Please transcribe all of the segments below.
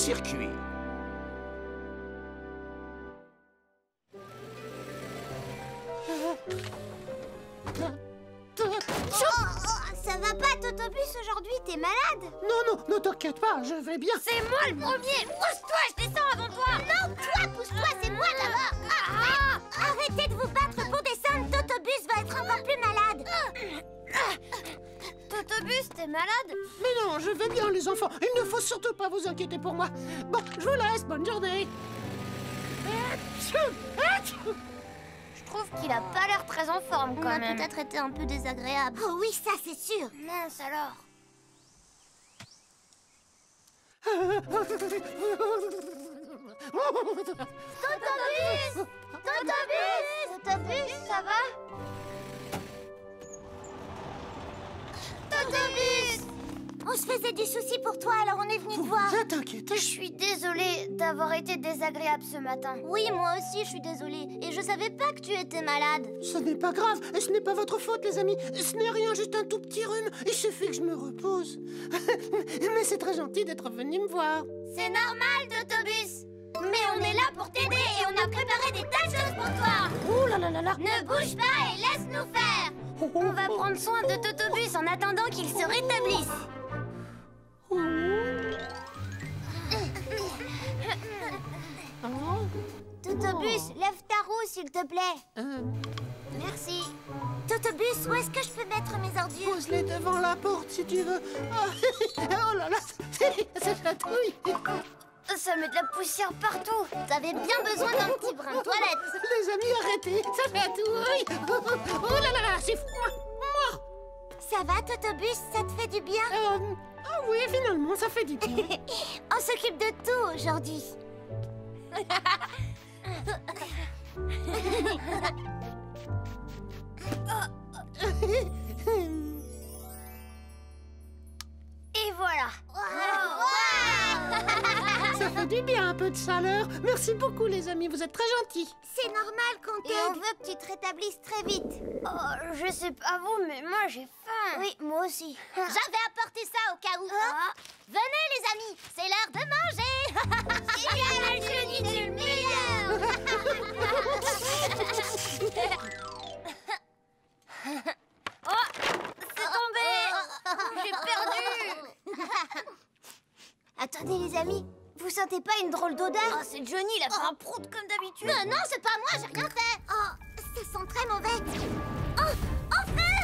court-circuit. Ça va pas, Totobus, aujourd'hui, t'es malade? Non, ne t'inquiète pas, je vais bien. C'est moi le premier! Pousse-toi, je descends avant toi! Non, toi, pousse-toi, c'est moi d'abord! Arrêtez de vous battre pour descendre, Totobus va être encore plus malade! Totobus, t'es malade? Mais non, je vais bien, les enfants. Il ne faut surtout pas vous inquiéter pour moi. Bon, je vous laisse, bonne journée. Je trouve qu'il a pas l'air très en forme quand même. On a peut-être été un peu désagréable. Oh oui, ça c'est sûr. Mince alors. Totobus! Totobus! Totobus, ça va? Totobus! On se faisait du souci pour toi, alors on est venu te voir. Vous êtes inquiété? Je suis désolée d'avoir été désagréable ce matin. Oui, moi aussi, je suis désolée. Et je savais pas que tu étais malade. Ce n'est pas grave, et ce n'est pas votre faute, les amis. Ce n'est rien, juste un tout petit rhume. Il suffit que je me repose. Mais c'est très gentil d'être venu me voir. C'est normal, Totobus. Mais on est là pour t'aider et on a préparé des tas de choses pour toi. Ouh là là là là. Ne bouge pas et laisse-nous faire. On va prendre soin de Totobus en attendant qu'il se rétablisse. Totobus, lève ta roue, s'il te plaît. Merci. Totobus, où est-ce que je peux mettre mes ordures? Pose-les devant la porte si tu veux. Oh là là, ça chatouille. Ça met de la poussière partout. T'avais bien besoin d'un petit brin de toilette. Les amis, arrêtez, ça chatouille. Oh là là là, c'est froid. Ça va, Totobus? Ça te fait du bien? Ah oui, finalement, ça fait du bien. On s'occupe de tout aujourd'hui. Et voilà. Ça fait du bien, un peu de chaleur. Merci beaucoup, les amis, vous êtes très gentils. C'est normal qu'on t'aide. Et on veut que tu te rétablisses très vite. Oh, je sais pas vous, mais moi j'ai faim. Oui, moi aussi. J'avais apporté ça au cas où. Venez les amis, c'est l'heure de manger. Génial, Johnny, tu es le meilleur. Oh, c'est tombé. J'ai perdu. Attendez les amis. Vous sentez pas une drôle d'odeur? Oh, c'est Johnny, il a fait un prout comme d'habitude. Non, c'est pas moi, j'ai rien fait. Oh, ça sent très mauvais. Oh, en feu!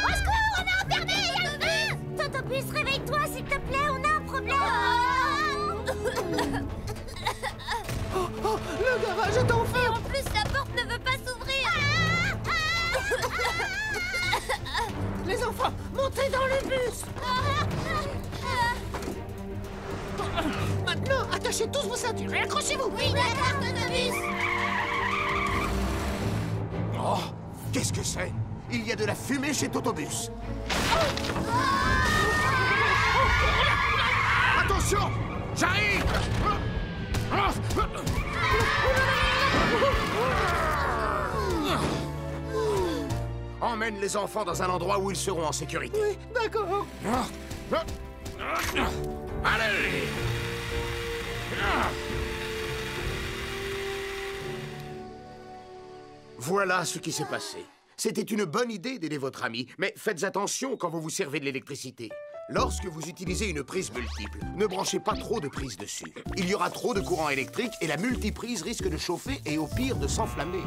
Au secours, on est emmerdé, il y a le feu! Totobus, réveille-toi, s'il te plaît, on a un problème. Le garage est en feu. Et en plus, la porte ne veut pas s'ouvrir. Les enfants, montez dans le bus. Maintenant, attachez tous vos ceintures et accrochez-vous. Oui, d'accord, Totobus. Oh, qu'est-ce que c'est? Il y a de la fumée chez Totobus. Attention! J'arrive! Emmène les enfants dans un endroit où ils seront en sécurité. Oui, d'accord. Allez! Voilà ce qui s'est passé. C'était une bonne idée d'aider votre ami, mais faites attention quand vous vous servez de l'électricité. Lorsque vous utilisez une prise multiple, ne branchez pas trop de prises dessus. Il y aura trop de courant électrique et la multiprise risque de chauffer et au pire de s'enflammer.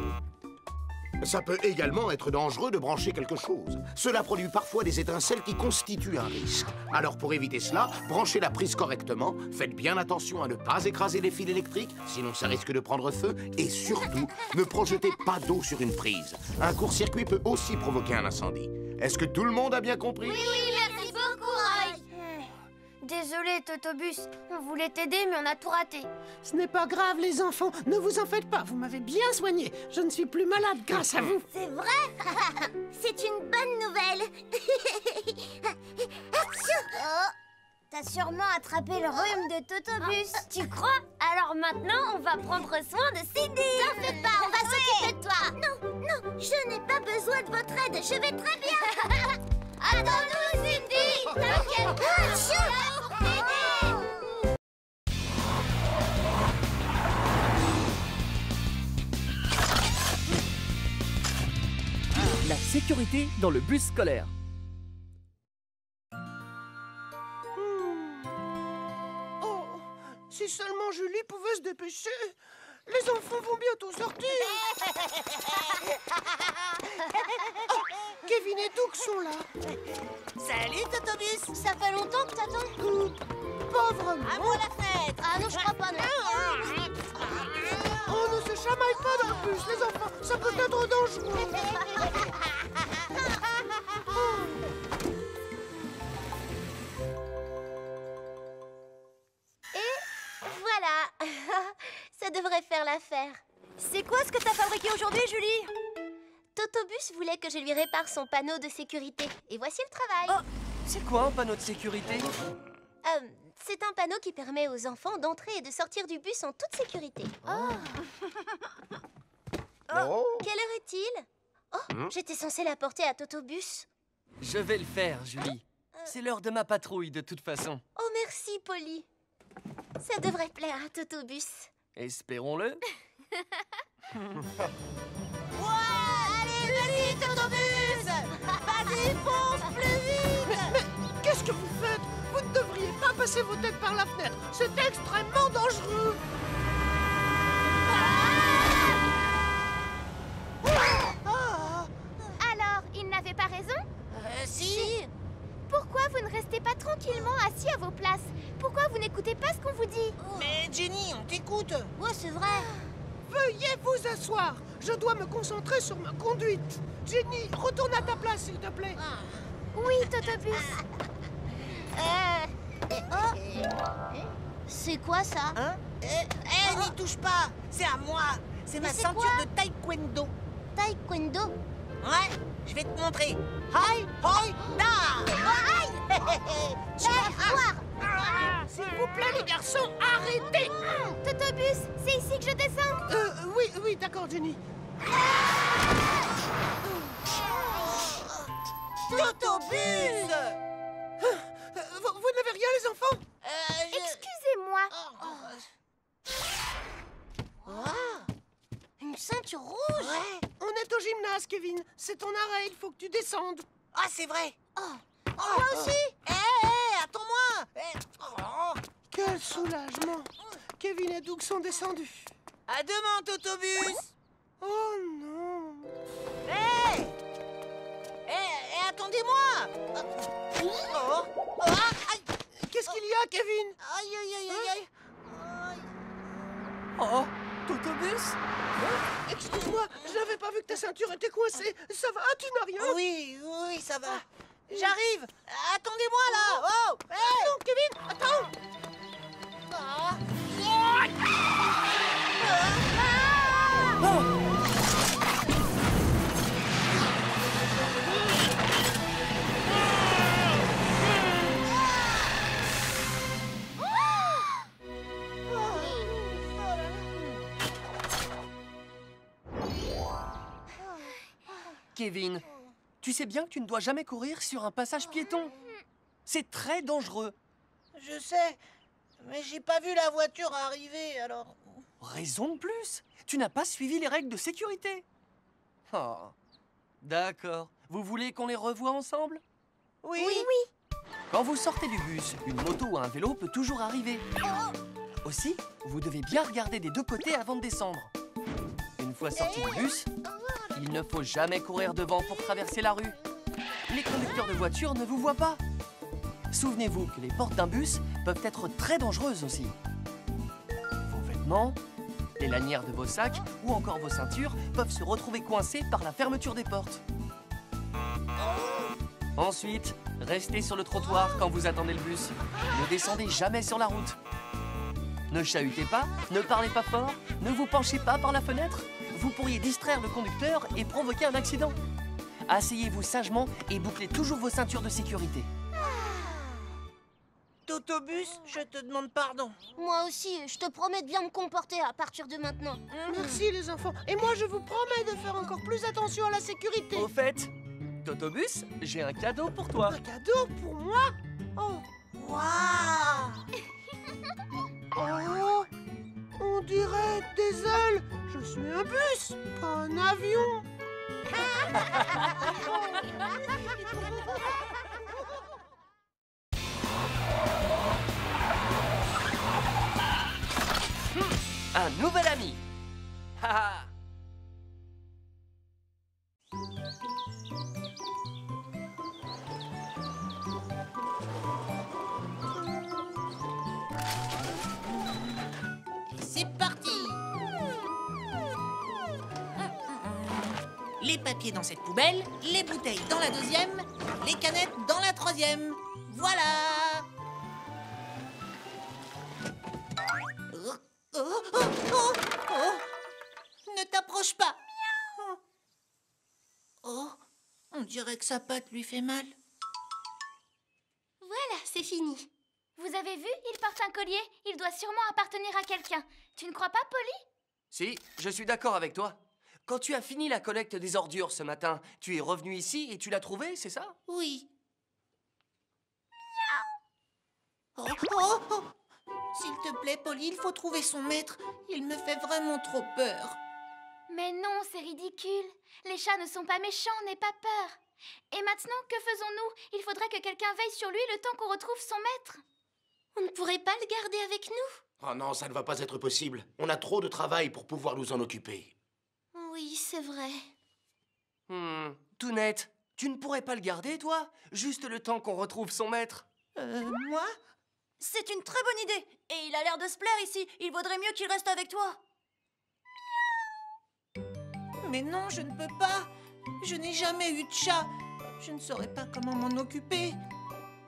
Ça peut également être dangereux de brancher quelque chose. Cela produit parfois des étincelles qui constituent un risque. Alors pour éviter cela, branchez la prise correctement, faites bien attention à ne pas écraser les fils électriques, sinon ça risque de prendre feu, et surtout, ne projetez pas d'eau sur une prise. Un court-circuit peut aussi provoquer un incendie. Est-ce que tout le monde a bien compris? Oui, merci beaucoup, Roy. Désolé, Totobus. On voulait t'aider, mais on a tout raté. Ce n'est pas grave, les enfants. Ne vous en faites pas. Vous m'avez bien soigné. Je ne suis plus malade grâce à vous. C'est vrai? C'est une bonne nouvelle. Oh, t'as sûrement attrapé le rhume de Totobus. Tu crois? Alors maintenant, on va prendre soin de Cindy. T'en fais pas, on va s'occuper de toi. Non, je n'ai pas besoin de votre aide. Je vais très bien. Attends-nous, Cindy. T'inquiète pas, je suis là pour t'aider. La sécurité dans le bus scolaire. Oh, si seulement Julie pouvait se dépêcher. Les enfants vont bientôt sortir. Oh, Kevin et Doug sont là. Salut, Totobus. Ça fait longtemps que t'attends. Pas vraiment. À moi la fenêtre. Ah non, je crois pas, non. On ne se chamaille pas dans le bus, les enfants. Ça peut être dangereux. Voilà. Ça devrait faire l'affaire. C'est quoi ce que t'as fabriqué aujourd'hui, Julie? Totobus voulait que je lui répare son panneau de sécurité. Et voici le travail. Oh, c'est quoi un panneau de sécurité? C'est un panneau qui permet aux enfants d'entrer et de sortir du bus en toute sécurité. Oh. Quelle heure est-il? Oh, j'étais censée l'apporter à Totobus. Je vais le faire, Julie. C'est l'heure de ma patrouille, de toute façon. Oh, merci, Polly. Ça devrait plaire à Totobus. Espérons-le. Allez, vas-y, Totobus. Vas-y, fonce plus vite. Mais qu'est-ce que vous faites? Vous ne devriez pas passer vos têtes par la fenêtre. C'est extrêmement dangereux. Alors, il n'avait pas raison? Si. Pourquoi vous ne restez pas tranquillement assis à vos places? Pourquoi vous n'écoutez pas ce qu'on vous dit? Mais Jenny, on t'écoute. Ouais, c'est vrai. Veuillez vous asseoir. Je dois me concentrer sur ma conduite. Jenny, retourne à ta place, s'il te plaît. Oui, Totobus. C'est quoi ça? Hein? N'y touche pas. C'est à moi. C'est ma c'est ceinture quoi? de taekwondo. Taekwondo. Ouais, je vais te montrer. Hi, hoi, da. Tu vas voir. S'il vous plaît, les garçons, arrêtez. Totobus, c'est ici que je descends. Oui, d'accord, Jenny. Totobus. Vous n'avez rien, les enfants? Excusez-moi. Une ceinture rouge. Ouais. On est au gymnase, Kevin. C'est ton arrêt, il faut que tu descendes. Ah, c'est vrai. Moi aussi. Attends-moi. Quel soulagement. Kevin et Doug sont descendus. À demain, Totobus. Oh non. Attendez-moi. Qu'est-ce qu'il y a, Kevin? Aïe. Oh, Totobus? Excuse-moi, je n'avais pas vu que ta ceinture était coincée. Ça va, tu n'as rien? Oui, ça va. J'arrive. Attendez-moi là. Oh. Non, Kevin, attends. Kevin, tu sais bien que tu ne dois jamais courir sur un passage piéton. C'est très dangereux. Je sais, mais j'ai pas vu la voiture arriver, alors... Raison de plus. Tu n'as pas suivi les règles de sécurité. Oh, d'accord. Vous voulez qu'on les revoie ensemble? Oui. Quand vous sortez du bus, une moto ou un vélo peut toujours arriver. Aussi, vous devez bien regarder des deux côtés avant de descendre. Une fois sorti du bus, il ne faut jamais courir devant pour traverser la rue. Les conducteurs de voitures ne vous voient pas. Souvenez-vous que les portes d'un bus peuvent être très dangereuses aussi. Vos vêtements, les lanières de vos sacs ou encore vos ceintures peuvent se retrouver coincés par la fermeture des portes. Ensuite, restez sur le trottoir quand vous attendez le bus. Ne descendez jamais sur la route. Ne chahutez pas, ne parlez pas fort, ne vous penchez pas par la fenêtre. Vous pourriez distraire le conducteur et provoquer un accident. Asseyez-vous sagement et bouclez toujours vos ceintures de sécurité. Totobus, je te demande pardon. Moi aussi, je te promets de bien me comporter à partir de maintenant. Merci, les enfants. Et moi, je vous promets de faire encore plus attention à la sécurité. Au fait, Totobus, j'ai un cadeau pour toi. Un cadeau pour moi? suis un bus, pas un avion. Un nouvel ami. Haha. C'est parti. Les papiers dans cette poubelle, les bouteilles dans la deuxième, les canettes dans la troisième. Voilà. Oh, oh, oh, oh, oh. Ne t'approche pas. Oh, on dirait que sa patte lui fait mal. Voilà, c'est fini. Vous avez vu, il porte un collier. Il doit sûrement appartenir à quelqu'un. Tu ne crois pas, Polly? Si, je suis d'accord avec toi. Quand tu as fini la collecte des ordures ce matin, tu es revenu ici et tu l'as trouvé, c'est ça? Oui. Oh, oh, oh. S'il te plaît, Polly, il faut trouver son maître. Il me fait vraiment trop peur. Mais non, c'est ridicule. Les chats ne sont pas méchants, n'aie pas peur. Et maintenant, que faisons-nous? Il faudrait que quelqu'un veille sur lui le temps qu'on retrouve son maître. On ne pourrait pas le garder avec nous? Oh non, ça ne va pas être possible. On a trop de travail pour pouvoir nous en occuper. Oui, c'est vrai. Tout net. Tu ne pourrais pas le garder, toi? Juste le temps qu'on retrouve son maître. Moi? C'est une très bonne idée. Et il a l'air de se plaire ici. Il vaudrait mieux qu'il reste avec toi. Mais non, je ne peux pas. Je n'ai jamais eu de chat. Je ne saurais pas comment m'en occuper.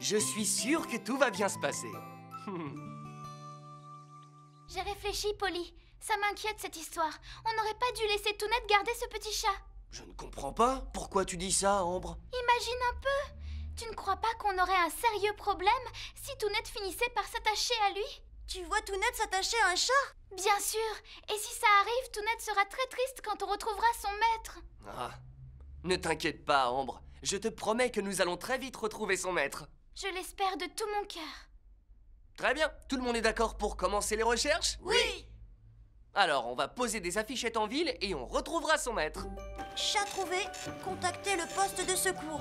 Je suis sûr que tout va bien se passer. J'ai réfléchi, Polly. Ça m'inquiète, cette histoire. On n'aurait pas dû laisser Tounette garder ce petit chat. Je ne comprends pas. Pourquoi tu dis ça, Ambre? Imagine un peu. Tu ne crois pas qu'on aurait un sérieux problème si Tounette finissait par s'attacher à lui? Tu vois Tounette s'attacher à un chat? Bien sûr. Et si ça arrive, Tounette sera très triste quand on retrouvera son maître. Ah, ne t'inquiète pas, Ambre. Je te promets que nous allons très vite retrouver son maître. Je l'espère de tout mon cœur. Très bien. Tout le monde est d'accord pour commencer les recherches? Oui. Alors, on va poser des affichettes en ville et on retrouvera son maître. Chat trouvé, contactez le poste de secours.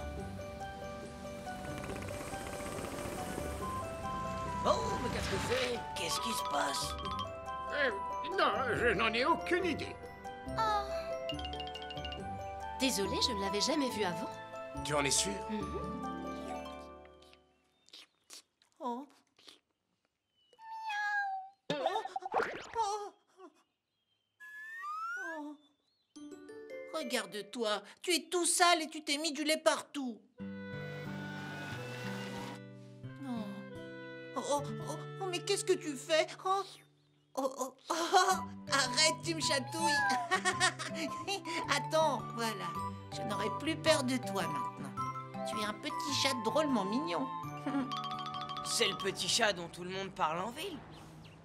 Oh, mais qu'est-ce que c'est? Qu'est-ce qui se passe? Non, je n'en ai aucune idée. Oh. Désolée, je ne l'avais jamais vu avant. Tu en es sûr? Oh. Oh. Oh. Regarde-toi, tu es tout sale et tu t'es mis du lait partout. Oh, oh, oh, mais qu'est-ce que tu fais? Oh, oh, oh, oh, arrête, tu me chatouilles. Attends, voilà, je n'aurai plus peur de toi maintenant. Tu es un petit chat drôlement mignon. C'est le petit chat dont tout le monde parle en ville.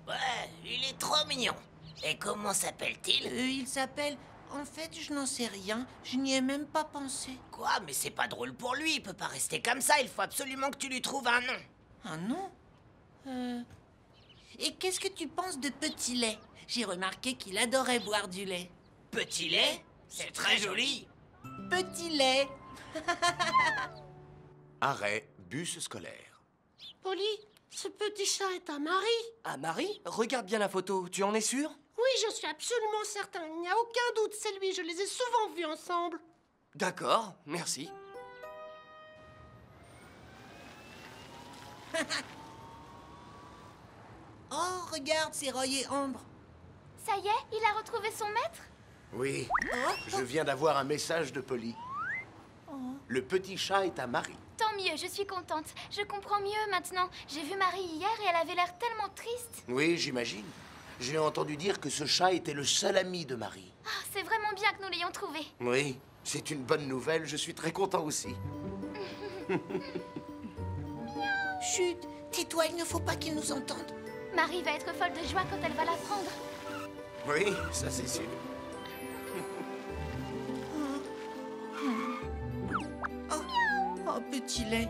Ouais, il est trop mignon. Et comment s'appelle-t-il? Il s'appelle... En fait, je n'en sais rien. Je n'y ai même pas pensé. Quoi? Mais c'est pas drôle pour lui, il peut pas rester comme ça. Il faut absolument que tu lui trouves un nom. Un nom? Et qu'est-ce que tu penses de Petit Lait? J'ai remarqué qu'il adorait boire du lait. Petit lait? C'est très joli. Petit Lait. Arrêt, bus scolaire. Polly, ce petit chat est à Marie. Ah, Marie, regarde bien la photo. Tu en es sûre? Oui, je suis absolument certain. Il n'y a aucun doute, c'est lui. Je les ai souvent vus ensemble. D'accord, merci. Oh, regarde, c'est Roy et Ambre. Ça y est, il a retrouvé son maître? Oui, je viens d'avoir un message de Polly. Le petit chat est à Marie. Tant mieux, je suis contente. Je comprends mieux maintenant. J'ai vu Marie hier et elle avait l'air tellement triste. Oui, j'imagine. J'ai entendu dire que ce chat était le seul ami de Marie. Ah, c'est vraiment bien que nous l'ayons trouvé. Oui, c'est une bonne nouvelle. Je suis très content aussi. Chut, tais-toi, il ne faut pas qu'ils nous entendent. Marie va être folle de joie quand elle va l'apprendre. Oui, ça c'est sûr. Oh, Petit Lait,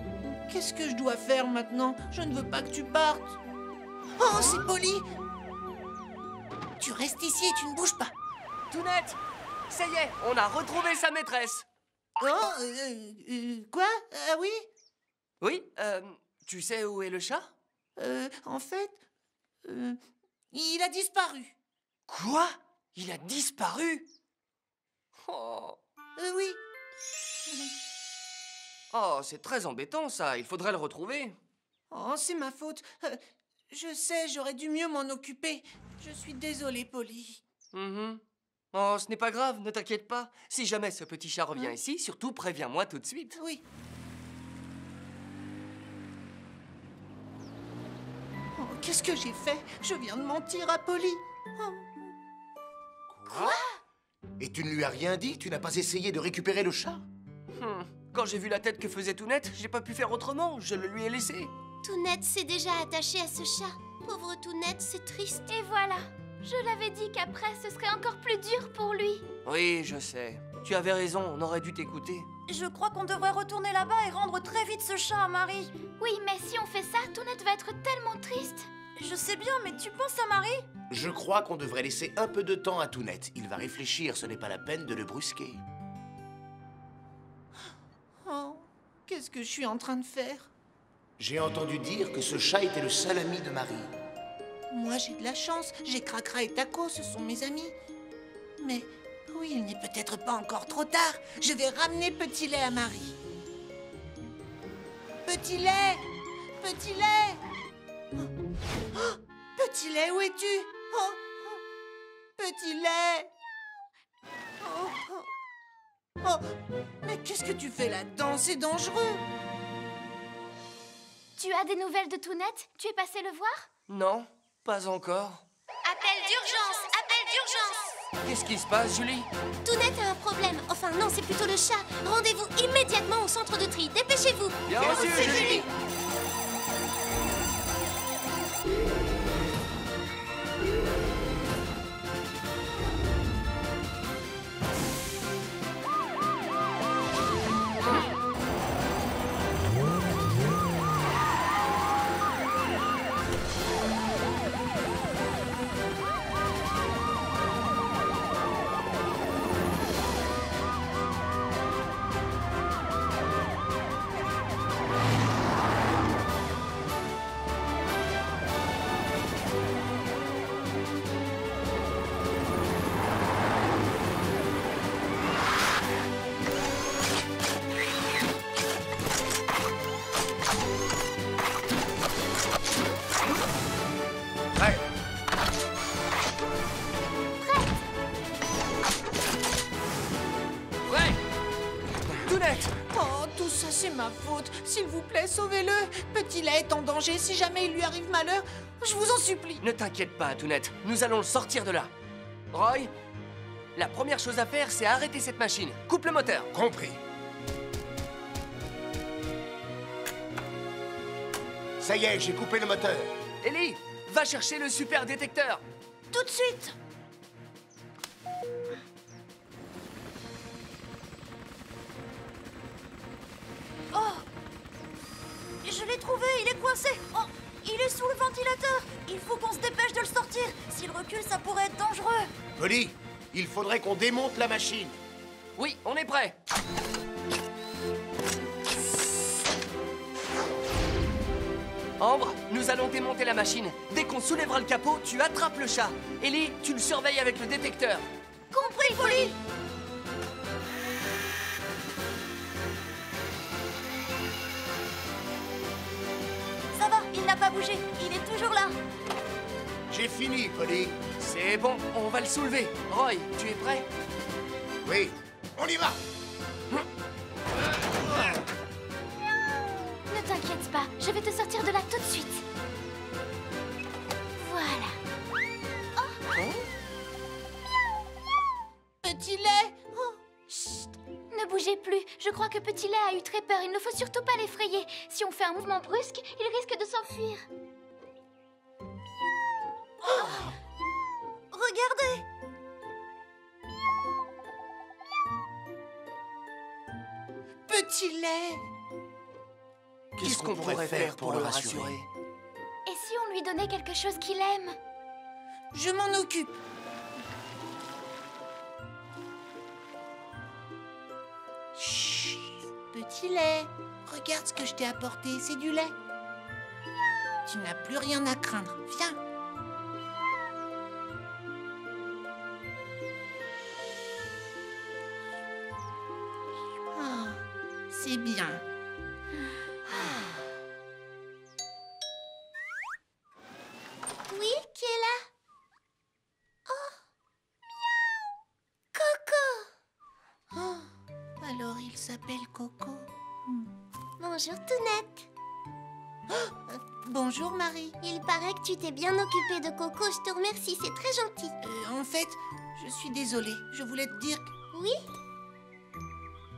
qu'est-ce que je dois faire maintenant? Je ne veux pas que tu partes. Oh, c'est Polly. Tu restes ici et tu ne bouges pas. Tounette! Ça y est, on a retrouvé sa maîtresse. Oh, quoi? Ah oui? Oui, tu sais où est le chat? En fait, il a disparu. Quoi? Il a disparu? Oh, Oui. oh c'est très embêtant ça, il faudrait le retrouver. Oh, c'est ma faute. Je sais, j'aurais dû mieux m'en occuper. Je suis désolée, Polly. Mhm. Oh, ce n'est pas grave, ne t'inquiète pas. Si jamais ce petit chat revient ici, surtout préviens-moi tout de suite. Oui. Oh, qu'est-ce que j'ai fait? Je viens de mentir à Polly. Oh. Quoi? Et tu ne lui as rien dit? Tu n'as pas essayé de récupérer le chat? Quand j'ai vu la tête que faisait Tounette, j'ai pas pu faire autrement, je le lui ai laissé. Tounette s'est déjà attachée à ce chat. Pauvre Tounette, c'est triste. Et voilà. Je l'avais dit qu'après, ce serait encore plus dur pour lui. Oui, je sais. Tu avais raison, on aurait dû t'écouter. Je crois qu'on devrait retourner là-bas et rendre très vite ce chat à Marie. Oui, mais si on fait ça, Tounette va être tellement triste. Je sais bien, mais tu penses à Marie? Je crois qu'on devrait laisser un peu de temps à Tounette. Il va réfléchir, ce n'est pas la peine de le brusquer. Oh, qu'est-ce que je suis en train de faire? J'ai entendu dire que ce chat était le seul ami de Marie. Moi, j'ai de la chance. J'ai Cracra et Taco, ce sont mes amis. Mais oui, il n'est peut-être pas encore trop tard. Je vais ramener Petit Lait à Marie. Petit Lait! Petit Lait! Oh, Petit Lait, où es-tu? Oh, Petit Lait! Oh, mais qu'est-ce que tu fais là-dedans? C'est dangereux! Tu as des nouvelles de Tounette? Tu es passé le voir? Non, pas encore. Appel d'urgence! Appel d'urgence! Qu'est-ce qui se passe, Julie? Tounette a un problème. Enfin, non, c'est plutôt le chat. Rendez-vous immédiatement au centre de tri. Dépêchez-vous! Bien reçu, Julie! Prêt? Prêt? Tounette! Oh, tout ça, c'est ma faute. S'il vous plaît, sauvez-le. Petit Lait est en danger. Si jamais il lui arrive malheur, je vous en supplie. Ne t'inquiète pas, Tounette, nous allons le sortir de là. Roy, la première chose à faire, c'est arrêter cette machine. Coupe le moteur. Compris. Ça y est, j'ai coupé le moteur. Ellie, va chercher le super détecteur. Tout de suite! Oh! Je l'ai trouvé, il est coincé! Oh! Il est sous le ventilateur! Il faut qu'on se dépêche de le sortir! S'il recule, ça pourrait être dangereux! Polly, il faudrait qu'on démonte la machine. Oui, on est prêt. Ambre, nous allons démonter la machine. Dès qu'on soulèvera le capot, tu attrapes le chat. Ellie, tu le surveilles avec le détecteur. Compris, Polly! Ça va, il n'a pas bougé. Il est toujours là. J'ai fini, Polly. C'est bon, on va le soulever. Roy, tu es prêt? Oui, on y va. Ne t'inquiète pas, je vais te sortir de là tout de suite. Voilà. Petit Lait! Oh, Chut, ne bougez plus. Je crois que Petit Lait a eu très peur. Il ne faut surtout pas l'effrayer. Si on fait un mouvement brusque, il risque de s'enfuir. Regardez! Petit Lait! Qu'est-ce qu'on pourrait faire pour le rassurer? Et si on lui donnait quelque chose qu'il aime? Je m'en occupe. petit lait. Regarde ce que je t'ai apporté, c'est du lait. Tu n'as plus rien à craindre. Viens. Oh, c'est bien. Oui, qui est là? Oh, miaou! Coco! Oh, alors il s'appelle Coco. Bonjour, Tounette. Bonjour Marie. Il paraît que tu t'es bien occupée de Coco. Je te remercie, c'est très gentil. En fait, je suis désolée. Je voulais te dire que... Oui?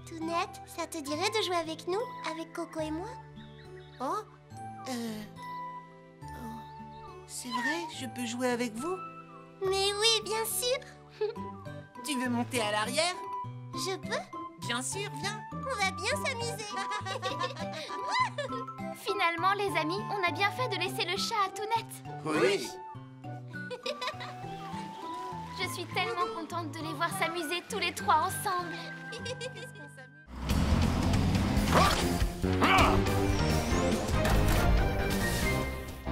Tounette, ça te dirait de jouer avec nous, avec Coco et moi? Oh, c'est vrai, je peux jouer avec vous? Mais oui, bien sûr. Tu veux monter à l'arrière? Je peux? Bien sûr, viens. On va bien s'amuser. Finalement, les amis, on a bien fait de laisser le chat à Tounette. Oui. Je suis tellement contente de les voir s'amuser tous les trois ensemble.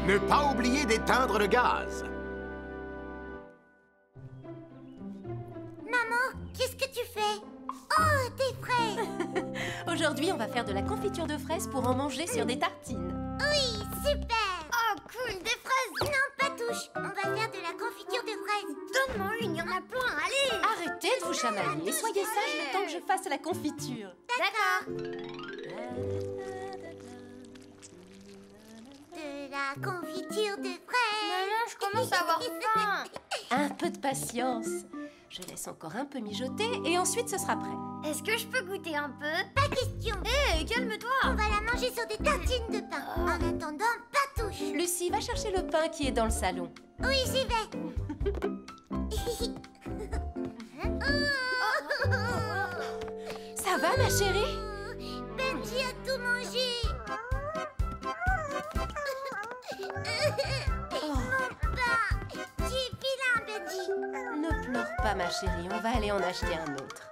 Ne pas oublier d'éteindre le gaz. Maman, qu'est-ce que tu fais? Oh, des fraises! Aujourd'hui, on va faire de la confiture de fraises pour en manger sur des tartines. Oui, super! Oh, cool, des fraises! Non, pas touche! On va faire de la confiture de fraises. Donne-moi une, il y en a plein, allez! Arrêtez de vous chamailler, soyez sages le temps que je fasse la confiture. D'accord. De la confiture de fraises. Maman, je commence à avoir faim. Un peu de patience. Je laisse encore un peu mijoter et ensuite ce sera prêt. Est-ce que je peux goûter un peu? Pas question. Hé, calme-toi. On va la manger sur des tartines de pain. En attendant, pas touche. Lucie, va chercher le pain qui est dans le salon. Oui, j'y vais. Ça va, ma chérie? Benji a tout mangé. Mon pain. Tu es vilain, Benji. Ne pleure pas, ma chérie, on va aller en acheter un autre.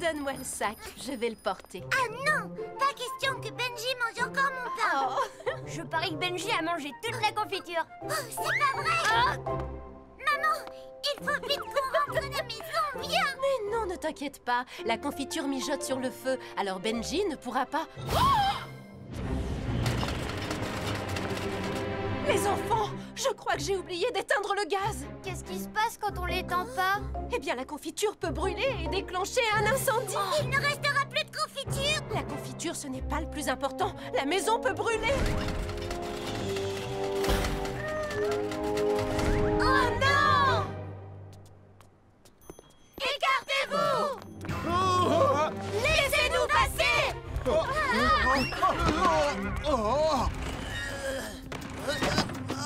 Donne-moi le sac, je vais le porter. Ah non, pas question que Benji mange encore mon pain. Oh. Je parie que Benji a mangé toute la confiture. Oh, c'est pas vrai. Maman, il faut vite qu'on rentre à la maison, viens. Mais non, ne t'inquiète pas, la confiture mijote sur le feu, alors Benji ne pourra pas... Les enfants, je crois que j'ai oublié d'éteindre le gaz. Qu'est-ce qui se passe quand on l'éteint pas? Eh bien, la confiture peut brûler et déclencher un incendie. Il ne restera plus de confiture. La confiture, ce n'est pas le plus important. La maison peut brûler. Oh non! Écartez-vous! Laissez-nous passer!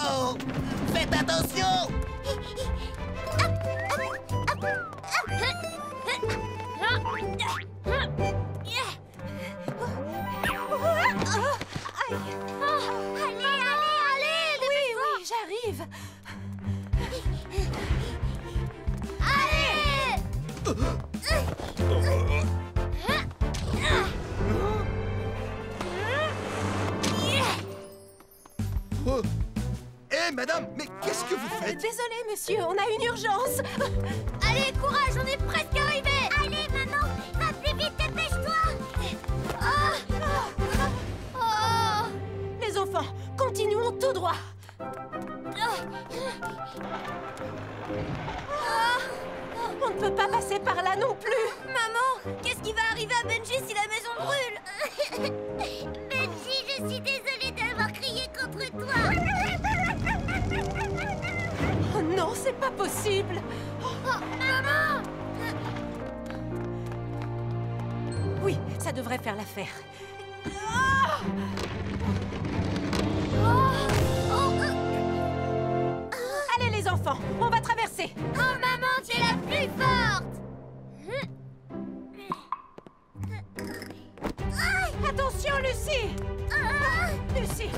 Oh, faites attention! Oui, j'arrive. Hé, madame, mais qu'est-ce que vous faites? Désolé, monsieur, on a une urgence. Allez, courage, on est presque arrivés! Allez, maman, va plus vite, dépêche-toi! Les enfants, continuons tout droit. On ne peut pas passer par là non plus. Maman, qu'est-ce qui va arriver à Benji si la maison brûle? Benji, je suis désolée d'avoir crié contre toi. Oh non, c'est pas possible. Maman! Oui, ça devrait faire l'affaire. Allez les enfants, on va traverser. Oh, maman, tu es la plus forte! Attention, Lucie. Lucie.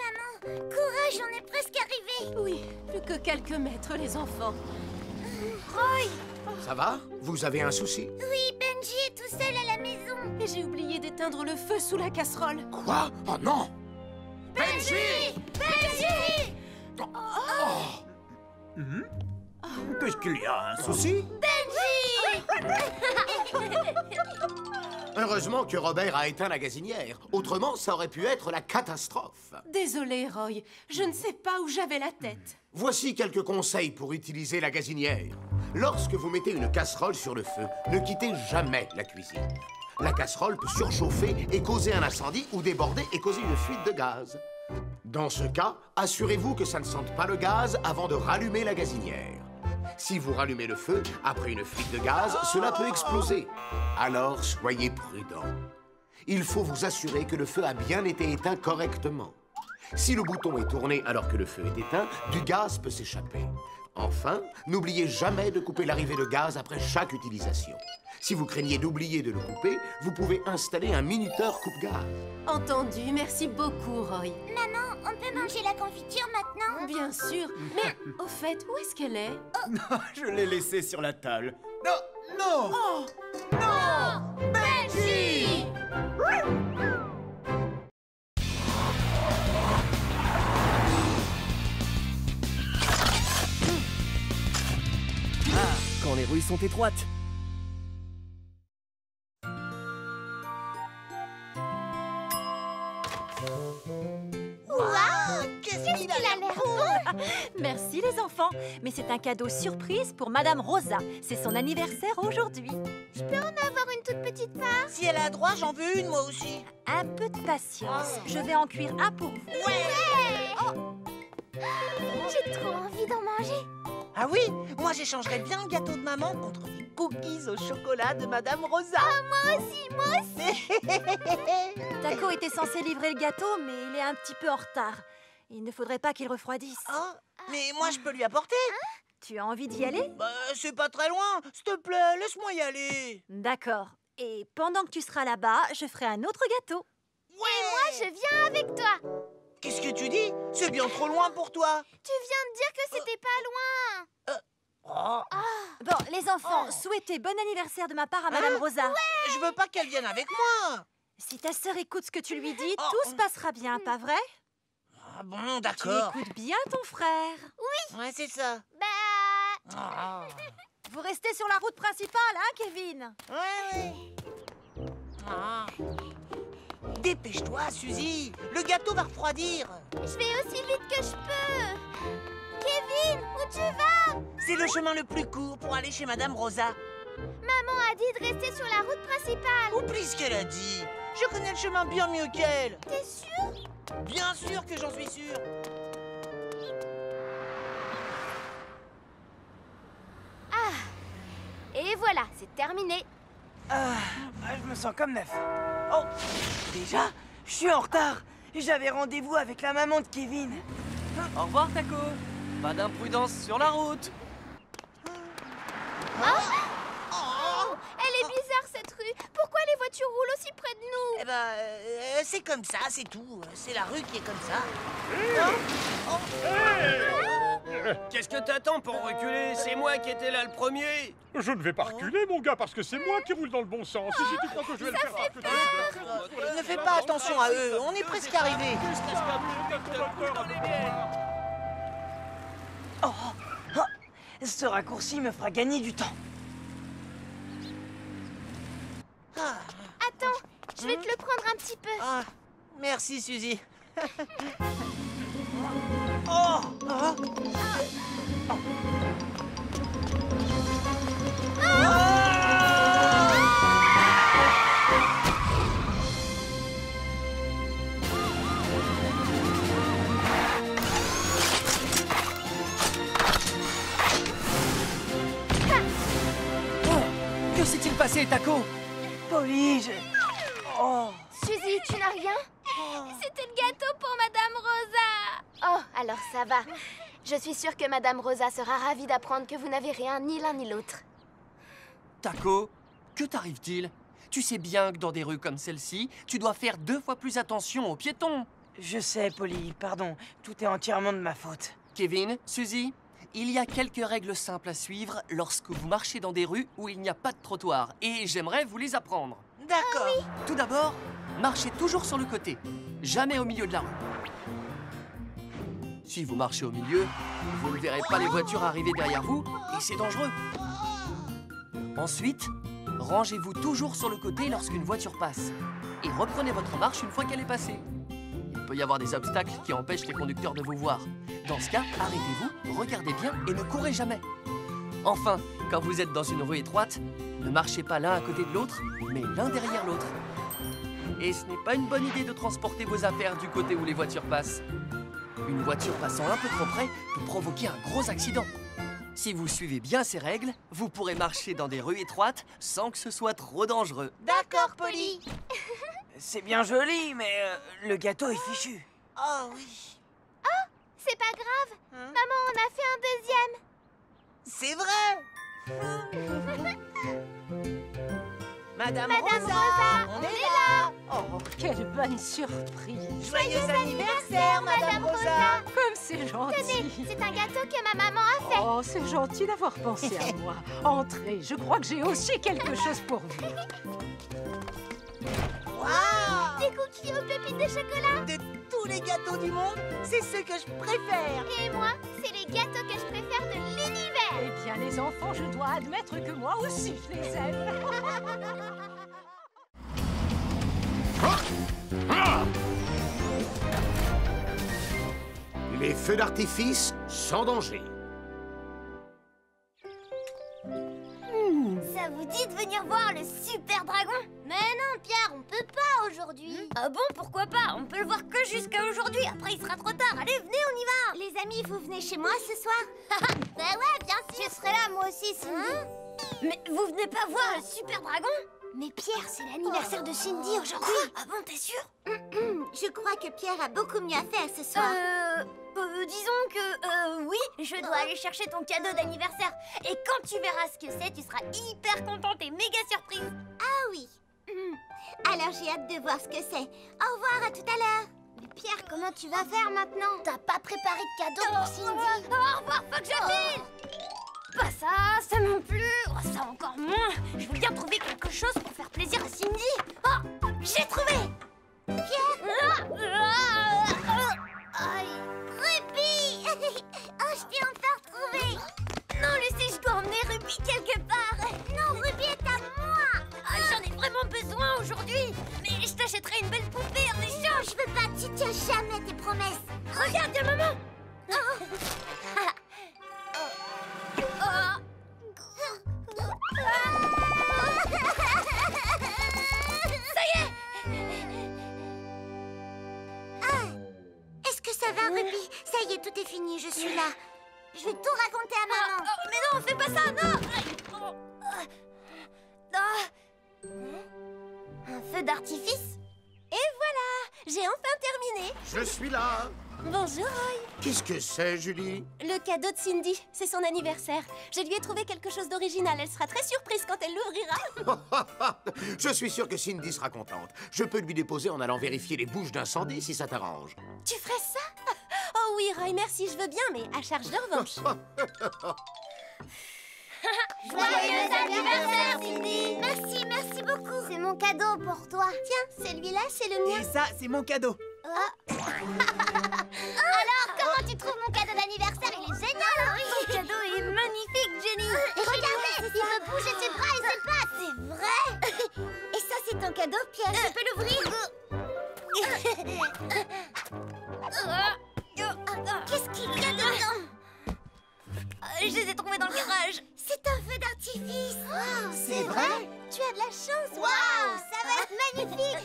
Maman, courage, on est presque arrivés. Oui, plus que quelques mètres, les enfants. Ça va? Vous avez un souci? Oui, Benji est tout seul à la maison. Et j'ai oublié d'éteindre le feu sous la casserole. Quoi? Oh non! Benji! Benji! Qu'est-ce qu'il y a? Un souci? Heureusement que Robert a éteint la gazinière. Autrement, ça aurait pu être la catastrophe. Désolée, Roy. Je ne sais pas où j'avais la tête. Voici quelques conseils pour utiliser la gazinière. Lorsque vous mettez une casserole sur le feu, ne quittez jamais la cuisine. La casserole peut surchauffer et causer un incendie ou déborder et causer une fuite de gaz. Dans ce cas, assurez-vous que ça ne sente pas le gaz avant de rallumer la gazinière. Si vous rallumez le feu, après une fuite de gaz, cela peut exploser. Alors, soyez prudent. Il faut vous assurer que le feu a bien été éteint correctement. Si le bouton est tourné alors que le feu est éteint, du gaz peut s'échapper. Enfin, n'oubliez jamais de couper l'arrivée de gaz après chaque utilisation. Si vous craignez d'oublier de le couper, vous pouvez installer un minuteur coupe-gaz. Entendu, merci beaucoup, Roy. Maman, on peut manger la confiture maintenant? Bien sûr, mais au fait, où est-ce qu'elle est? Je l'ai laissé sur la table. Non! Non! Oh! Non! Benji! Quand les rues sont étroites. Waouh! Qu'est-ce qu'il a l'air beau! Merci les enfants, mais c'est un cadeau surprise pour Madame Rosa. C'est son anniversaire aujourd'hui. Je peux en avoir une toute petite part? Si elle a droit, j'en veux une, moi aussi. Un peu de patience, je vais en cuire un pour vous. J'ai trop envie d'en manger. Ah oui, moi j'échangerais bien le gâteau de maman contre des cookies au chocolat de Madame Rosa. Moi aussi. Taco était censé livrer le gâteau, mais il est un petit peu en retard. Il ne faudrait pas qu'il refroidisse. Oh, mais moi je peux lui apporter. Tu as envie d'y aller? Bah, c'est pas très loin. S'il te plaît, laisse-moi y aller. D'accord. Et pendant que tu seras là-bas, je ferai un autre gâteau. Moi, je viens avec toi. Qu'est-ce que tu dis? C'est bien trop loin pour toi. Tu viens de dire que c'était pas loin. Oh, Bon, les enfants, souhaitez bon anniversaire de ma part à Madame Rosa. je veux pas qu'elle vienne avec moi. Si ta sœur écoute ce que tu lui dis, Oh. tout se passera bien, pas vrai? Ah bon, Tu d'accord. écoutes bien ton frère. Ouais, c'est ça. Bah... Ah. Vous restez sur la route principale, hein, Kevin? Ouais. Ah. Dépêche-toi, Suzy. Le gâteau va refroidir. Je vais aussi vite que je peux. Kevin, où tu vas? C'est le chemin le plus court pour aller chez Madame Rosa. Maman a dit de rester sur la route principale. Oublie ce qu'elle a dit. Je connais le chemin bien mieux qu'elle. T'es sûr? Bien sûr que j'en suis sûr. Et voilà, c'est terminé. Je me sens comme neuf. Oh, déjà, je suis en retard. J'avais rendez-vous avec la maman de Kevin. Au revoir, Taco. Pas d'imprudence sur la route. Elle est bizarre cette rue. Pourquoi les voitures roulent aussi près de nous? Eh ben, c'est comme ça, c'est tout. C'est la rue qui est comme ça. Qu'est-ce que t'attends pour reculer? C'est moi qui étais là le premier. Je ne vais pas reculer, mon gars, parce que c'est moi qui roule dans le bon sens. Et si tu crois que je vais le faire... Ne fais pas attention à eux, on est presque arrivés. Ce raccourci me fera gagner du temps. Attends, je vais te le prendre un petit peu. Ah, merci, Suzy. Oh, oh. Que s'est-il passé, Taco? Polly, Oh. Suzy, tu n'as rien? C'était le gâteau pour Madame Rosa. Oh, alors ça va. Je suis sûre que Madame Rosa sera ravie d'apprendre que vous n'avez rien, ni l'un ni l'autre. Taco, que t'arrive-t-il? Tu sais bien que dans des rues comme celle-ci, tu dois faire 2 fois plus attention aux piétons. Je sais, Polly, pardon. Tout est entièrement de ma faute. Kevin, Suzy, il y a quelques règles simples à suivre lorsque vous marchez dans des rues où il n'y a pas de trottoir. Et j'aimerais vous les apprendre. D'accord. Tout d'abord, marchez toujours sur le côté, jamais au milieu de la rue. Si vous marchez au milieu, vous ne verrez pas les voitures arriver derrière vous et c'est dangereux. Ensuite, rangez-vous toujours sur le côté lorsqu'une voiture passe et reprenez votre marche une fois qu'elle est passée. Il peut y avoir des obstacles qui empêchent les conducteurs de vous voir. Dans ce cas, arrêtez-vous, regardez bien et ne courez jamais. Enfin, quand vous êtes dans une rue étroite, ne marchez pas l'un à côté de l'autre, mais l'un derrière l'autre. Et ce n'est pas une bonne idée de transporter vos affaires du côté où les voitures passent. Une voiture passant un peu trop près peut provoquer un gros accident. Si vous suivez bien ces règles, vous pourrez marcher dans des rues étroites sans que ce soit trop dangereux. D'accord, Polly. C'est bien joli, mais le gâteau est fichu. Oh oui. C'est pas grave. Maman en a fait un deuxième. C'est vrai. Madame Madame Rosa, Rosa, on est là. Oh, quelle bonne surprise! Joyeux anniversaire, Madame Rosa. Comme c'est Tenez, gentil! c'est un gâteau que ma maman a fait. Oh, c'est gentil d'avoir pensé à moi. Entrez, je crois que j'ai aussi quelque chose pour vous. Waouh. Des cookies aux pépites de chocolat. De tous les gâteaux du monde, c'est ce que je préfère. Et moi, c'est les gâteaux que je préfère de l'univers. Eh bien, les enfants, je dois admettre que moi aussi, je les aime. Les feux d'artifice sans danger. Ça vous dit de venir voir le super dragon? Mais non, Pierre, on peut pas aujourd'hui. Ah bon, pourquoi pas? On peut le voir que jusqu'à aujourd'hui. Après, il sera trop tard. Allez, venez, on y va. Les amis, vous venez chez moi ce soir? Bah ouais, bien sûr. Je serai là, moi aussi, Cindy. Mais vous venez pas voir le super dragon? Mais Pierre, c'est l'anniversaire de Cindy aujourd'hui. Ah bon, t'es sûr? Je crois que Pierre a beaucoup mieux à faire ce soir. Disons que oui, je dois aller chercher ton cadeau d'anniversaire. Et quand tu verras ce que c'est, tu seras hyper contente et méga surprise. Ah oui. Alors j'ai hâte de voir ce que c'est. Au revoir, à tout à l'heure. Mais Pierre, comment tu vas faire maintenant? T'as pas préparé de cadeau pour Cindy? Au revoir, faut que je file. Pas ça non plus. Oh, ça encore moins. Je veux bien trouver quelque chose pour faire plaisir à Cindy. Oh, j'ai trouvé. Pierre. Aïe. Ruby. Oh, je t'ai enfin retrouvé. Non, Lucie, je dois emmener Ruby quelque part. Non, Ruby est à moi. J'en ai vraiment besoin aujourd'hui. Mais je t'achèterai une belle poupée en échange. Je veux pas, tu tiens jamais tes promesses. Regarde, y'a maman. Ça y est. Est-ce que ça va, Ruby? Ça y est, tout est fini, je suis là. Je vais tout raconter à maman. Mais non, fais pas ça, non. Un feu d'artifice? Et voilà, j'ai enfin terminé. Je suis là. Bonjour, Roy. Qu'est-ce que c'est, Julie? Le cadeau de Cindy, c'est son anniversaire. Je lui ai trouvé quelque chose d'original. Elle sera très surprise quand elle l'ouvrira. Je suis sûr que Cindy sera contente. Je peux lui déposer en allant vérifier les bouches d'incendie si ça t'arrange. Tu ferais ça? Oh oui, Roy, merci, je veux bien, mais à charge de revanche. Joyeux anniversaire, Cindy. Merci beaucoup. C'est mon cadeau pour toi. Tiens, celui-là, c'est le mien. Et ça, c'est mon cadeau. Alors, comment tu trouves mon cadeau d'anniversaire? Il est génial, oui. Ton cadeau est magnifique, Jenny. Et regardez, il peut bouger ses bras et ses pattes. C'est vrai. Et ça, c'est ton cadeau, Pierre. Je peux l'ouvrir? Qu'est-ce qu'il y a dedans? Je les ai trouvés dans le garage. C'est un feu d'artifice. Wow, c'est vrai? Tu as de la chance. Waouh, ça va être magnifique.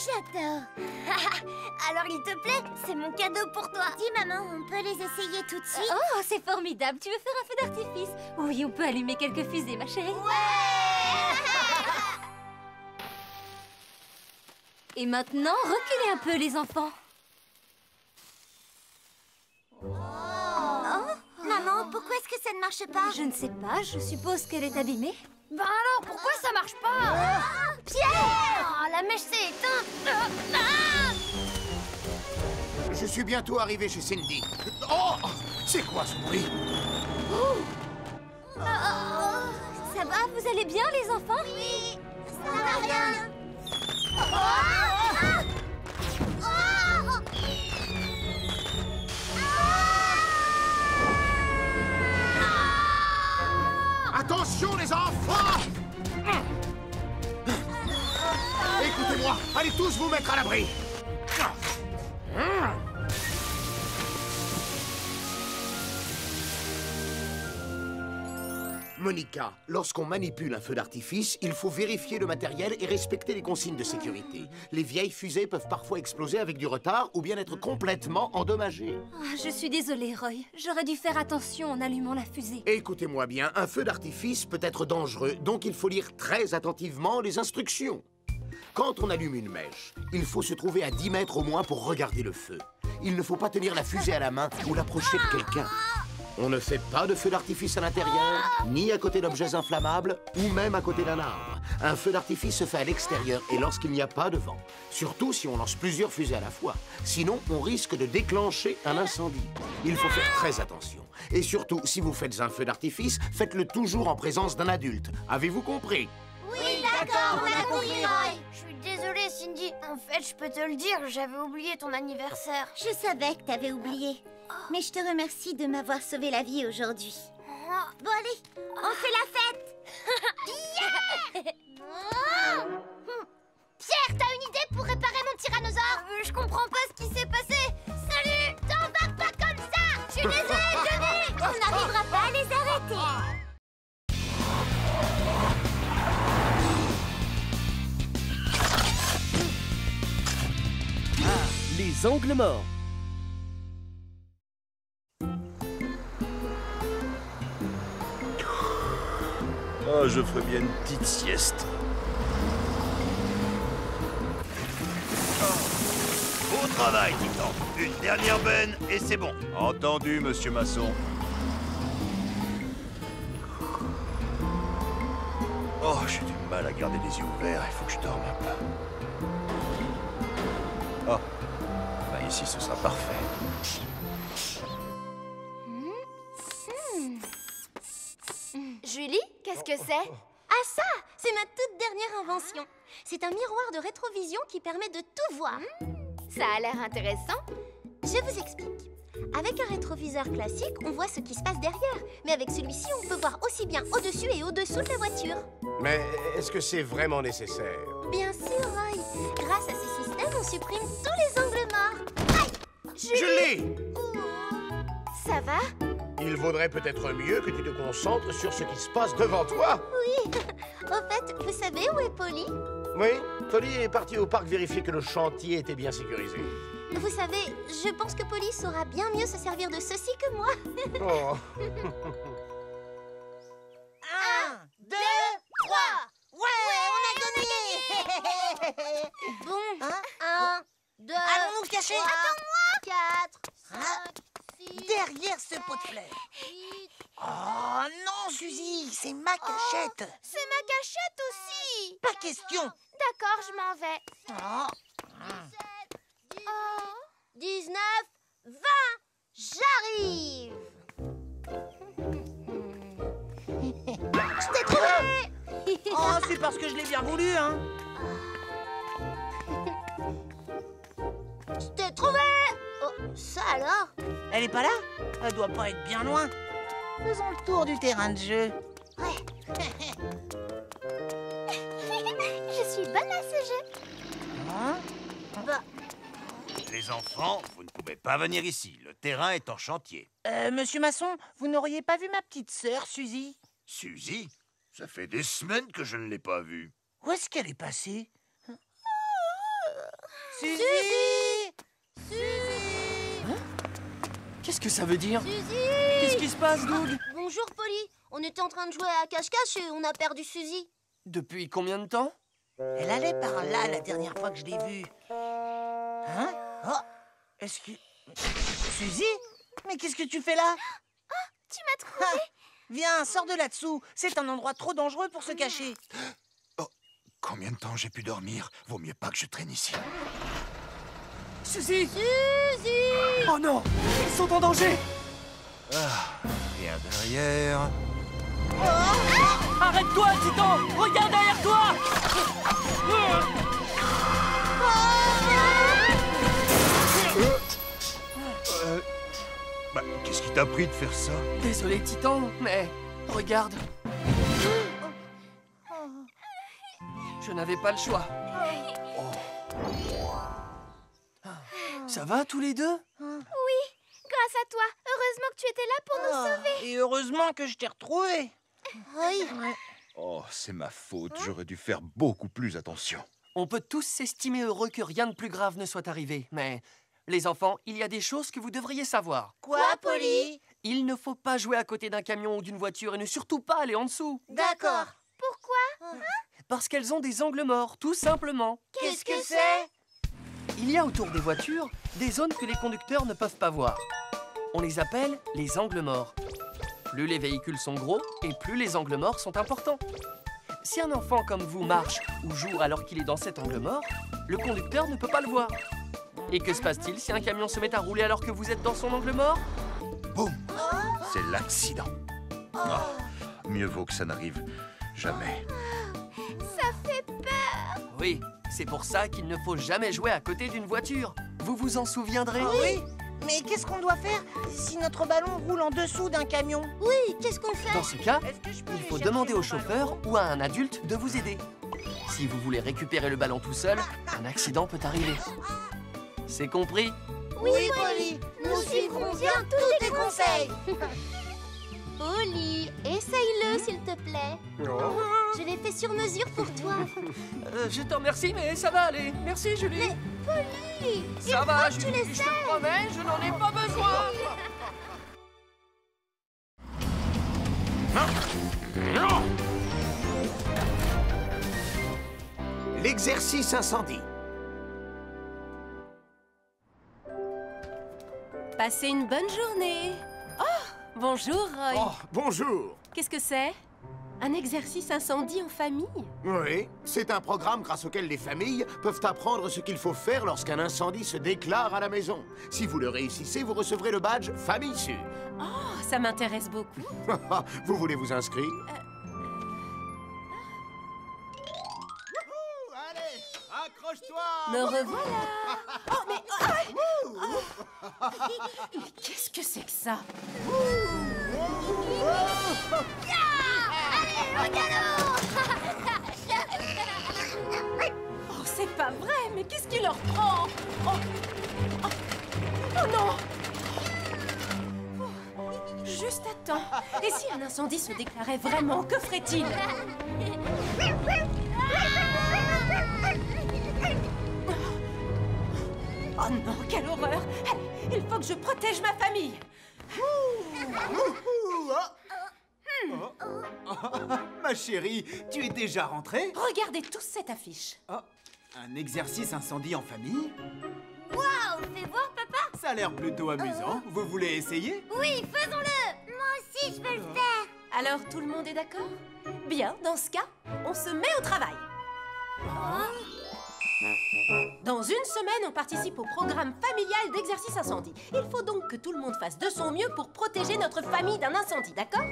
J'adore. Alors, il te plaît? C'est mon cadeau pour toi. Dis, maman, on peut les essayer tout de suite? Oh, c'est formidable. Tu veux faire un feu d'artifice? Oui, on peut allumer quelques fusées, ma chérie. Ouais. Et maintenant, reculez un peu, les enfants. Maman, pourquoi est-ce que ça ne marche pas? Je ne sais pas, je suppose qu'elle est abîmée. Ben alors, pourquoi ça marche pas? Pierre! La mèche s'est éteinte. Je suis bientôt arrivé chez Cindy. Oh! C'est quoi ce bruit? Ça va, vous allez bien les enfants? Oui, ça va rien. Attention les enfants! Écoutez-moi, allez tous vous mettre à l'abri. Monica, lorsqu'on manipule un feu d'artifice, il faut vérifier le matériel et respecter les consignes de sécurité. Les vieilles fusées peuvent parfois exploser avec du retard ou bien être complètement endommagées. Je suis désolée, Roy. J'aurais dû faire attention en allumant la fusée. Écoutez-moi bien, un feu d'artifice peut être dangereux, donc il faut lire très attentivement les instructions. Quand on allume une mèche, il faut se trouver à 10 mètres au moins pour regarder le feu. Il ne faut pas tenir la fusée à la main ou l'approcher de quelqu'un. On ne fait pas de feu d'artifice à l'intérieur, ni à côté d'objets inflammables, ou même à côté d'un arbre. Un feu d'artifice se fait à l'extérieur et lorsqu'il n'y a pas de vent. Surtout si on lance plusieurs fusées à la fois. Sinon, on risque de déclencher un incendie. Il faut faire très attention. Et surtout, si vous faites un feu d'artifice, faites-le toujours en présence d'un adulte. Avez-vous compris? Oui, d'accord, on a compris, Roy. Je suis désolée, Cindy. En fait, je peux te le dire, j'avais oublié ton anniversaire. Je savais que t'avais oublié. Mais je te remercie de m'avoir sauvé la vie aujourd'hui. Bon, allez, on fait la fête. Pierre, t'as une idée pour réparer mon tyrannosaure? Je comprends pas ce qui s'est passé. Salut! T'embarques pas comme ça! Je suis désolée, Johnny! On n'arrivera pas à les arrêter. Les angles morts. Ah, je ferais bien une petite sieste. Au travail, Titan. Une dernière benne et c'est bon. Entendu, monsieur Masson. Oh, j'ai du mal à garder les yeux ouverts. Il faut que je dorme un peu. Oh, bah ici, ce sera parfait. Julie, qu'est-ce que c'est? Ah ça, c'est ma toute dernière invention. C'est un miroir de rétrovision qui permet de tout voir. Ça a l'air intéressant. Je vous explique. Avec un rétroviseur classique, on voit ce qui se passe derrière. Mais avec celui-ci, on peut voir aussi bien au-dessus et au-dessous de la voiture. Mais est-ce que c'est vraiment nécessaire? Bien sûr, Roy. Grâce à ce système, on supprime tous les angles morts. Aïe! Je l'ai! Ça va? Il vaudrait peut-être mieux que tu te concentres sur ce qui se passe devant toi. Oui. Au fait, vous savez où est Polly? Oui, Polly est partie au parc vérifier que le chantier était bien sécurisé. Vous savez, je pense que Polly saura bien mieux se servir de ceci que moi. Oh. 1, 2, 3. Ouais, on a gagné. Bon, 1, 2, allons nous cacher. 4, 5, 6, derrière ce pot de fleurs. 8. Oh non, Suzy, c'est ma cachette. C'est ma cachette aussi. Pas question. D'accord, je m'en vais. Oh. 19, 20, j'arrive. Je t'ai trouvé. Oh, c'est parce que je l'ai bien voulu, hein. Je t'ai trouvé. Oh, ça alors? Elle est pas là? Elle doit pas être bien loin. Faisons le tour du terrain de jeu. Ouais. Je suis bonne à ce jeu. Hein? Bah, Les enfants, vous ne pouvez pas venir ici. Le terrain est en chantier. Monsieur Masson, vous n'auriez pas vu ma petite sœur, Suzy? Suzy, ça fait des semaines que je ne l'ai pas vue. Où est-ce qu'elle est passée? Suzy! Suzy! Qu'est-ce que ça veut dire? Suzy! Qu'est-ce qui se passe, Doug? Bonjour, Polly. On était en train de jouer à cache-cache et on a perdu Suzy. Depuis combien de temps? Elle allait par là la dernière fois que je l'ai vue. Hein? Oh! Est-ce que... Suzy? Mais qu'est-ce que tu fais là? Oh, tu m'as trouvé. Viens, sors de là-dessous. C'est un endroit trop dangereux pour se cacher. Oh, combien de temps j'ai pu dormir? Vaut mieux pas que je traîne ici. Suzy! Suzy! Oh non! Ils sont en danger! Rien derrière. Arrête-toi, Titan! Regarde derrière toi! Bah, qu'est-ce qui t'a pris de faire ça? Désolé, Titan, mais regarde. Je n'avais pas le choix. Ça va tous les deux? Oui, grâce à toi. Heureusement que tu étais là pour nous sauver. Et heureusement que je t'ai retrouvé. Oui. Oh, c'est ma faute. J'aurais dû faire beaucoup plus attention. On peut tous s'estimer heureux que rien de plus grave ne soit arrivé, mais les enfants, il y a des choses que vous devriez savoir. Quoi, Polly? Il ne faut pas jouer à côté d'un camion ou d'une voiture et ne surtout pas aller en dessous. D'accord. Pourquoi? Parce qu'elles ont des angles morts, tout simplement. Qu'est-ce que c'est? Il y a autour des voitures des zones que les conducteurs ne peuvent pas voir. On les appelle les angles morts. Plus les véhicules sont gros et plus les angles morts sont importants. Si un enfant comme vous marche ou joue alors qu'il est dans cet angle mort, le conducteur ne peut pas le voir. Et que se passe-t-il si un camion se met à rouler alors que vous êtes dans son angle mort? Boum! C'est l'accident. Oh, mieux vaut que ça n'arrive jamais. Ça fait peur. Oui, c'est pour ça qu'il ne faut jamais jouer à côté d'une voiture. Vous vous en souviendrez? Oui. Mais qu'est-ce qu'on doit faire si notre ballon roule en dessous d'un camion? Oui, qu'est-ce qu'on fait? Dans ce cas, il faut demander au chauffeur ou à un adulte de vous aider. Si vous voulez récupérer le ballon tout seul, un accident peut arriver. C'est compris? Oui, Polly. Nous suivrons bien tous tes conseils. Polly, essaye-le s'il te plaît. Je l'ai fait sur mesure pour toi. Je t'en remercie, mais ça va aller. Merci, Julie. Mais Polly, ça va, Julie, je te promets, je n'en ai pas besoin. L'exercice incendie. Passez une bonne journée. Oh, bonjour, Roy. Oh, bonjour. Qu'est-ce que c'est? Un exercice incendie en famille? Oui, c'est un programme grâce auquel les familles peuvent apprendre ce qu'il faut faire lorsqu'un incendie se déclare à la maison. Si vous le réussissez, vous recevrez le badge Famille Sûre. Oh, ça m'intéresse beaucoup. Vous voulez vous inscrire? Allez, accroche-toi! Me revoilà! Oh, mais... Mais qu'est-ce que c'est que ça? Allez, au galop! Oh, c'est pas vrai! Mais qu'est-ce qui leur prend? Oh, oh, oh non! Oh, juste à temps. Et si un incendie se déclarait vraiment, que ferait-il? Oh non, quelle horreur! Allez, il faut que je protège ma famille! Ma chérie, tu es déjà rentrée? Regardez tous cette affiche. Oh, un exercice incendie en famille? Waouh, fais voir, papa! Ça a l'air plutôt amusant. Vous voulez essayer? Oui, faisons-le! Moi aussi, je veux le faire! Alors, tout le monde est d'accord? Bien, dans ce cas, on se met au travail. Dans une semaine, on participe au programme familial d'exercice incendie. Il faut donc que tout le monde fasse de son mieux pour protéger notre famille d'un incendie, d'accord?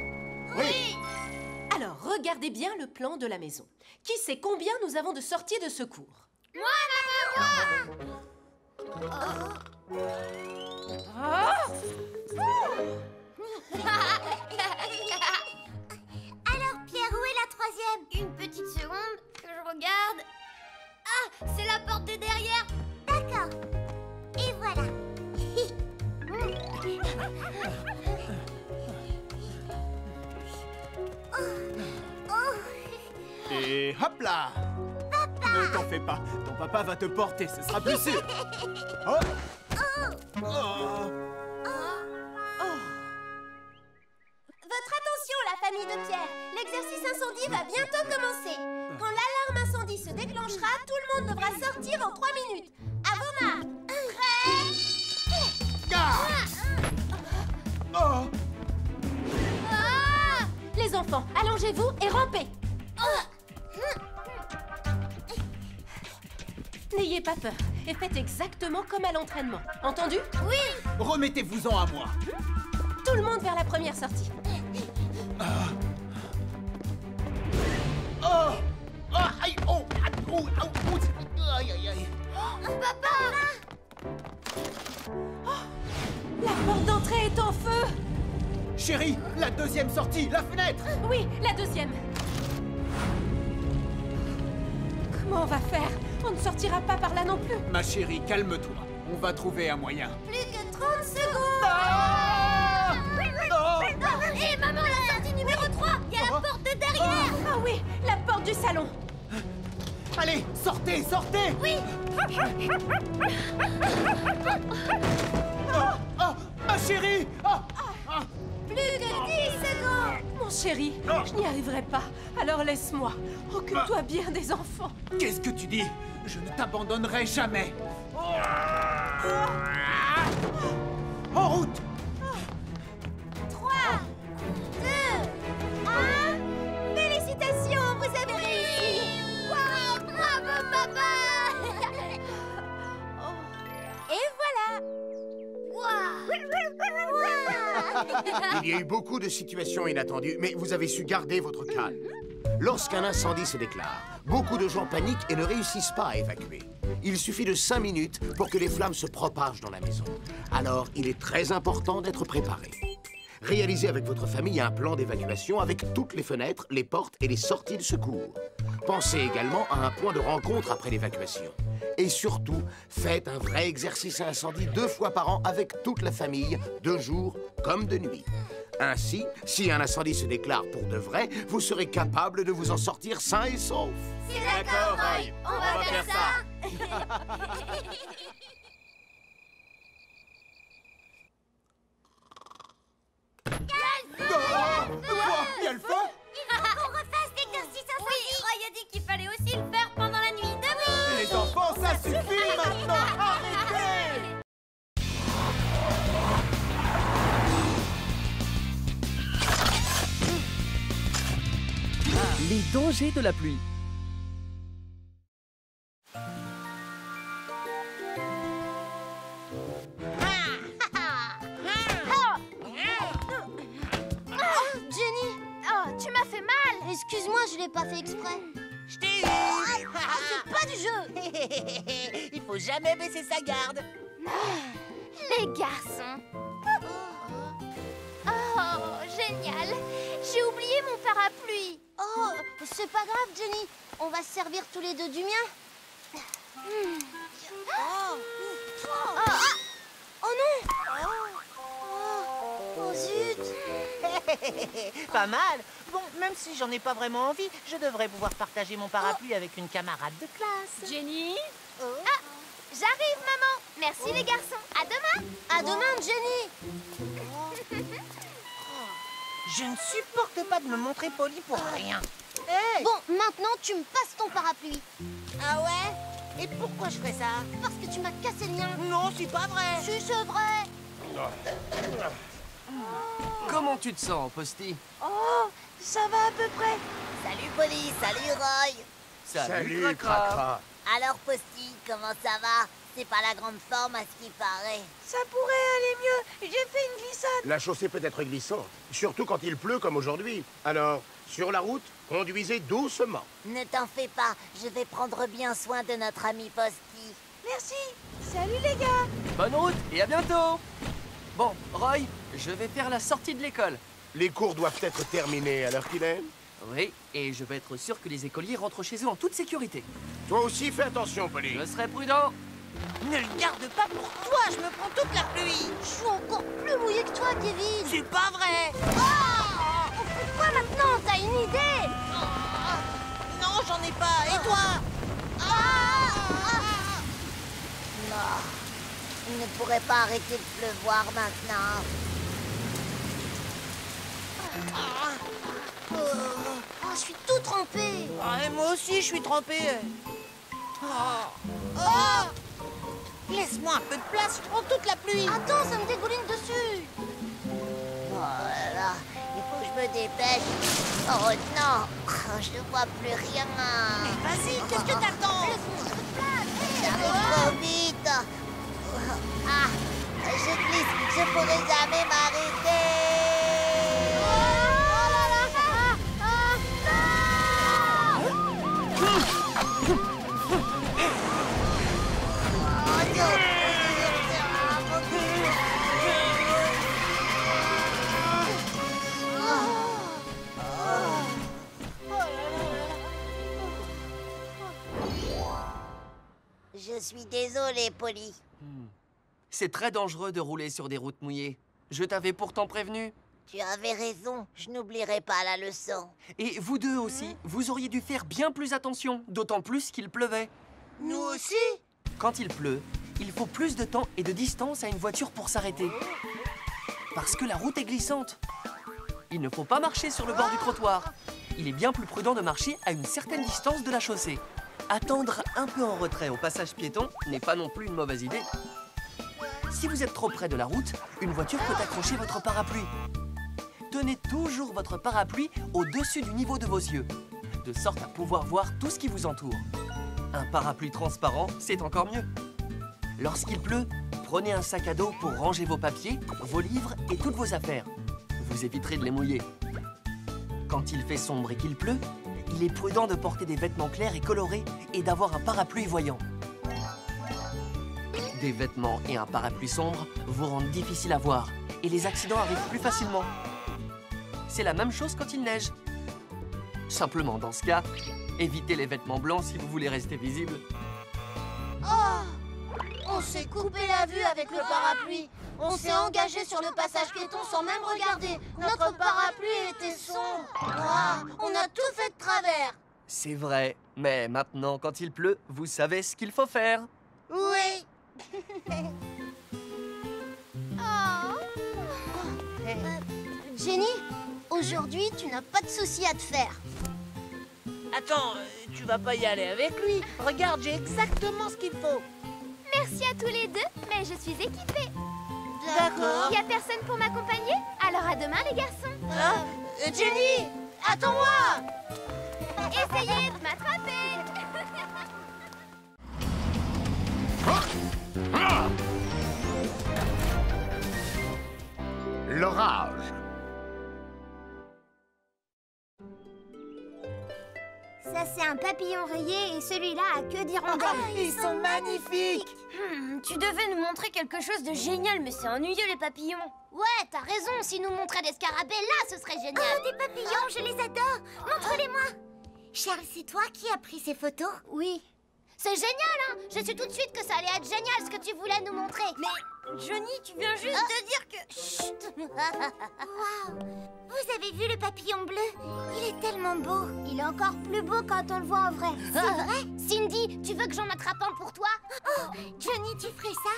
Oui! Alors, regardez bien le plan de la maison. Qui sait combien nous avons de sorties de secours? Moi! Alors, Pierre, où est la troisième? Une petite seconde, que je regarde. Ah, c'est la porte de derrière. D'accord. Et voilà. Et hop là! Papa! Ne t'en fais pas, ton papa va te porter, ce sera plus sûr. Oh. Oh. Votre attention, la famille de Pierre. L'exercice incendie va bientôt commencer. Quand l'alarme incendie se déclenchera, tout le monde devra sortir en 3 minutes. À vos marques. Oh. Les enfants, allongez-vous et rampez. N'ayez pas peur et faites exactement comme à l'entraînement. Entendu? Oui. Remettez-vous-en à moi. Tout le monde vers la première sortie. Aïe, aïe, aïe, aïe. Papa! La porte d'entrée est en feu! Chérie, la deuxième sortie, la fenêtre! Oui, la deuxième. Comment on va faire? On ne sortira pas par là non plus. Ma chérie, calme-toi. On va trouver un moyen. Plus que 30 secondes! Hé, maman, la sortie numéro 3! Il y a la porte de derrière! Ah oui, la porte du salon. Allez, sortez, sortez! Oui! Oh, ma chérie! Plus que 10 secondes! Mon chéri, je n'y arriverai pas. Alors laisse-moi. Occupe-toi bien des enfants. Qu'est-ce que tu dis? Je ne t'abandonnerai jamais. En route! 3, 2, 1... Félicitations, vous avez réussi! Wow, bravo, papa! Et voilà! Il y a eu beaucoup de situations inattendues, mais vous avez su garder votre calme. Lorsqu'un incendie se déclare, beaucoup de gens paniquent et ne réussissent pas à évacuer. Il suffit de 5 minutes pour que les flammes se propagent dans la maison. Alors, il est très important d'être préparé. Réalisez avec votre famille un plan d'évacuation avec toutes les fenêtres, les portes et les sorties de secours. Pensez également à un point de rencontre après l'évacuation. Et surtout, faites un vrai exercice à incendie 2 fois par an avec toute la famille, de jour comme de nuit. Ainsi, si un incendie se déclare pour de vrai, vous serez capable de vous en sortir sain et sauf. C'est d'accord, Roy. On va faire ça. Il y a le feu? Il faut qu'on refasse l'exercice incendie. Oui, Roy a dit qu'il fallait aussi le faire pendant la nuit. Debout! Les enfants, ça suffit maintenant! Arrêtez! Les dangers de la pluie. Jenny! Oh, tu m'as fait mal! Excuse-moi, je l'ai pas fait exprès. Je t'ai eu. C'est pas du jeu! Il faut jamais baisser sa garde. Les garçons. Oh, génial. J'ai oublié mon parapluie. Oh, c'est pas grave, Jenny. On va se servir tous les deux du mien. Oh non! Oh zut! Pas mal. Bon, même si j'en ai pas vraiment envie, je devrais pouvoir partager mon parapluie avec une camarade de classe. Jenny? Ah, j'arrive, maman. Merci, les garçons. À demain. À demain, Jenny! Je ne supporte pas de me montrer poli pour rien. Hey! Bon, maintenant, tu me passes ton parapluie. Ah ouais? Et pourquoi je ferais ça? Parce que tu m'as cassé le mien. Non, c'est pas vrai. Si, c'est vrai. Comment tu te sens, Posty? Oh, ça va à peu près. Salut Polly, salut Roy. Salut, Cracra. Alors Posty, comment ça va? C'est pas la grande forme à ce qui paraît. Ça pourrait aller mieux. J'ai fait une glissade. La chaussée peut être glissante, surtout quand il pleut comme aujourd'hui. Alors, sur la route, conduisez doucement. Ne t'en fais pas, je vais prendre bien soin de notre ami Posty. Merci. Salut les gars. Bonne route et à bientôt. Bon, Roy, je vais faire la sortie de l'école. Les cours doivent être terminés à l'heure qu'il est. Oui, et je vais être sûr que les écoliers rentrent chez eux en toute sécurité. Toi aussi, fais attention, Polly. Je serai prudent. Ne le garde pas pour toi, je me prends toute la pluie. Je suis encore plus mouillée que toi, Kevin. C'est pas vrai. On fait quoi maintenant? T'as une idée? Non, j'en ai pas. Et toi? Non, il ne pourrait pas arrêter de pleuvoir maintenant. Oh, je suis tout trempée. Et moi aussi, je suis trempée. Laisse-moi un peu de place, je prends toute la pluie. Attends, ça me dégouline dessus. Oh là là, il faut que je me dépêche. Oh non, je ne vois plus rien. Vas-y, qu'est-ce que t'attends? Ça va trop vite. Ah, je glisse, je pourrais jamais m'arrêter. Je suis désolée, Polly. C'est très dangereux de rouler sur des routes mouillées. Je t'avais pourtant prévenu. Tu avais raison, je n'oublierai pas la leçon. Et vous deux aussi, vous auriez dû faire bien plus attention, d'autant plus qu'il pleuvait. Nous aussi? Quand il pleut, il faut plus de temps et de distance à une voiture pour s'arrêter. Parce que la route est glissante. Il ne faut pas marcher sur le bord du trottoir. Il est bien plus prudent de marcher à une certaine distance de la chaussée. Attendre un peu en retrait au passage piéton n'est pas non plus une mauvaise idée. Si vous êtes trop près de la route, une voiture peut accrocher votre parapluie. Tenez toujours votre parapluie au-dessus du niveau de vos yeux, de sorte à pouvoir voir tout ce qui vous entoure. Un parapluie transparent, c'est encore mieux. Lorsqu'il pleut, prenez un sac à dos pour ranger vos papiers, vos livres et toutes vos affaires. Vous éviterez de les mouiller. Quand il fait sombre et qu'il pleut, il est prudent de porter des vêtements clairs et colorés et d'avoir un parapluie voyant. Des vêtements et un parapluie sombre vous rendent difficile à voir et les accidents arrivent plus facilement. C'est la même chose quand il neige. Simplement, dans ce cas, évitez les vêtements blancs si vous voulez rester visible. Oh! On s'est coupé la vue avec le parapluie. On s'est engagé sur le passage piéton sans même regarder. Notre parapluie était sombre. On a tout fait de travers. C'est vrai, mais maintenant, quand il pleut, vous savez ce qu'il faut faire. Oui. Jenny, aujourd'hui, tu n'as pas de soucis à te faire. Attends, tu vas pas y aller avec lui. Regarde, j'ai exactement ce qu'il faut. Merci à tous les deux, mais je suis équipée. D'accord. Il n'y a personne pour m'accompagner? Alors à demain, les garçons. Jenny, attends-moi. Essayez de m'attraper. L'orage. Ça, c'est un papillon rayé et celui-là a queue d'hirondelle. Ils sont magnifiques. Tu devais nous montrer quelque chose de génial, mais c'est ennuyeux, les papillons. Ouais, t'as raison. Si nous montrait des scarabées, là, ce serait génial. Oh, des papillons, je les adore. Montre-les-moi. Charles, c'est toi qui as pris ces photos? Oui. C'est génial, hein. Je sais tout de suite que ça allait être génial ce que tu voulais nous montrer. Mais, Johnny, tu viens juste de dire que... Chut. Waouh. Vous avez vu le papillon bleu? Il est tellement beau. Il est encore plus beau quand on le voit en vrai. C'est vrai? Cindy, tu veux que j'en attrape un pour toi? Oh, Johnny, tu ferais ça?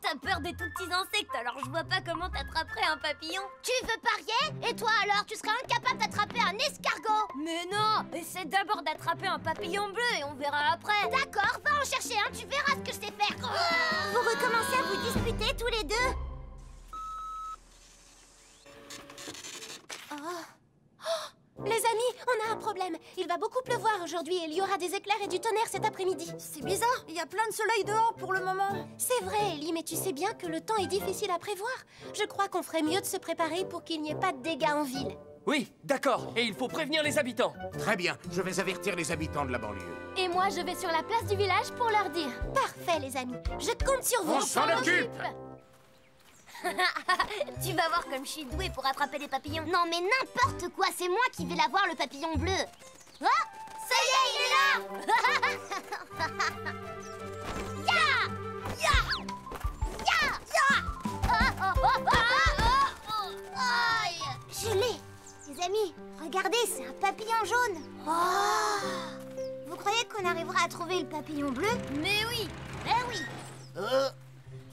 T'as peur des tout petits insectes, alors je vois pas comment t'attraperais un papillon. Tu veux parier? Et toi alors, tu serais incapable d'attraper un escargot? Mais non! Essaie d'abord d'attraper un papillon bleu et on verra après. D'accord, va en chercher un, tu verras ce que je sais faire. Vous recommencez à vous disputer tous les deux? Les amis, on a un problème. Il va beaucoup pleuvoir aujourd'hui et il y aura des éclairs et du tonnerre cet après-midi. C'est bizarre, il y a plein de soleil dehors pour le moment. C'est vrai, Ellie, mais tu sais bien que le temps est difficile à prévoir. Je crois qu'on ferait mieux de se préparer pour qu'il n'y ait pas de dégâts en ville. Oui, d'accord, et il faut prévenir les habitants. Très bien, je vais avertir les habitants de la banlieue. Et moi, je vais sur la place du village pour leur dire. Parfait, les amis. Je compte sur vous. On s'en occupe. Tu vas voir comme je suis douée pour attraper des papillons. Non mais n'importe quoi, c'est moi qui vais l'avoir le papillon bleu. Oh, ça y est, il est là. Ya, ya, ya, ya. Aïe. Je l'ai. Les amis, regardez, c'est un papillon jaune. Vous croyez qu'on arrivera à trouver le papillon bleu? Mais oui,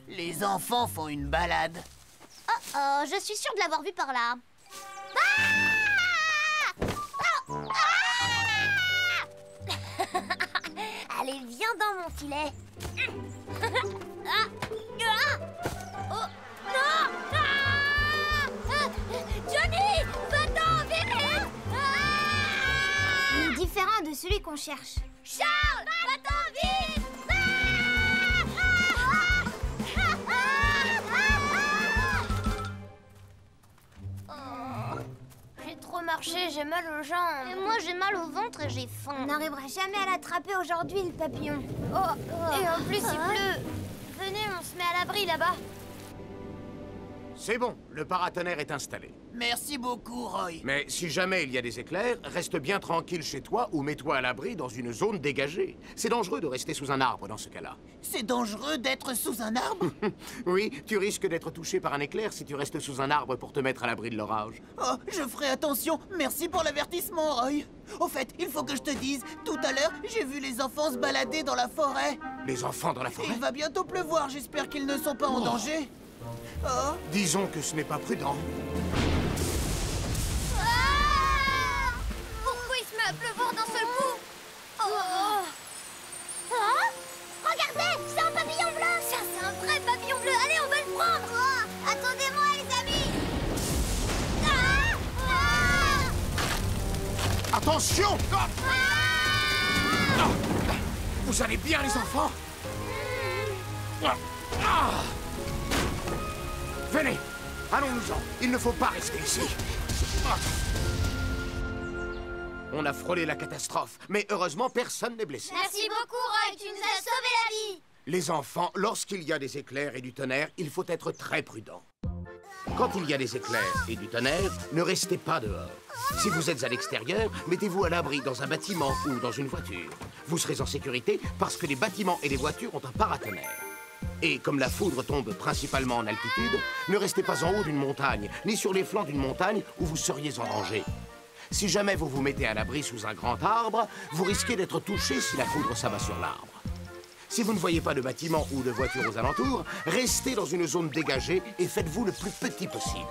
Les enfants font une balade. Oh, je suis sûre de l'avoir vu par là. Allez, viens dans mon filet. Johnny, va-t'en, viens. Il est différent de celui qu'on cherche. Charles, va-t'en vite. J'ai trop marché, j'ai mal aux jambes. Et moi, j'ai mal au ventre et j'ai faim. On n'arrivera jamais à l'attraper aujourd'hui, le papillon. Et en plus, il pleut. Venez, on se met à l'abri là-bas. C'est bon, le paratonnerre est installé. Merci beaucoup, Roy. Mais si jamais il y a des éclairs, reste bien tranquille chez toi ou mets-toi à l'abri dans une zone dégagée. C'est dangereux de rester sous un arbre dans ce cas-là. C'est dangereux d'être sous un arbre? Oui, tu risques d'être touché par un éclair si tu restes sous un arbre pour te mettre à l'abri de l'orage. Oh, je ferai attention. Merci pour l'avertissement, Roy. Au fait, il faut que je te dise, tout à l'heure, j'ai vu les enfants se balader dans la forêt. Les enfants dans la forêt? Il va bientôt pleuvoir, j'espère qu'ils ne sont pas en danger. Oh. Disons que ce n'est pas prudent. Pourquoi il se met à pleuvoir d'un seul coup? Regardez, c'est un papillon bleu. Ça, c'est un vrai papillon bleu. Allez, on va le prendre. Attendez-moi, les amis. Attention! Vous allez bien, les enfants? Venez, allons-nous-en. Il ne faut pas rester ici. On a frôlé la catastrophe, mais heureusement, personne n'est blessé. Merci beaucoup, Roy. Tu nous as sauvé la vie. Les enfants, lorsqu'il y a des éclairs et du tonnerre, il faut être très prudent. Quand il y a des éclairs et du tonnerre, ne restez pas dehors. Si vous êtes à l'extérieur, mettez-vous à l'abri dans un bâtiment ou dans une voiture. Vous serez en sécurité parce que les bâtiments et les voitures ont un paratonnerre. Et comme la foudre tombe principalement en altitude, ne restez pas en haut d'une montagne, ni sur les flancs d'une montagne où vous seriez en danger. Si jamais vous vous mettez à l'abri sous un grand arbre, vous risquez d'être touché si la foudre s'abat sur l'arbre. Si vous ne voyez pas de bâtiment ou de voiture aux alentours, restez dans une zone dégagée et faites-vous le plus petit possible.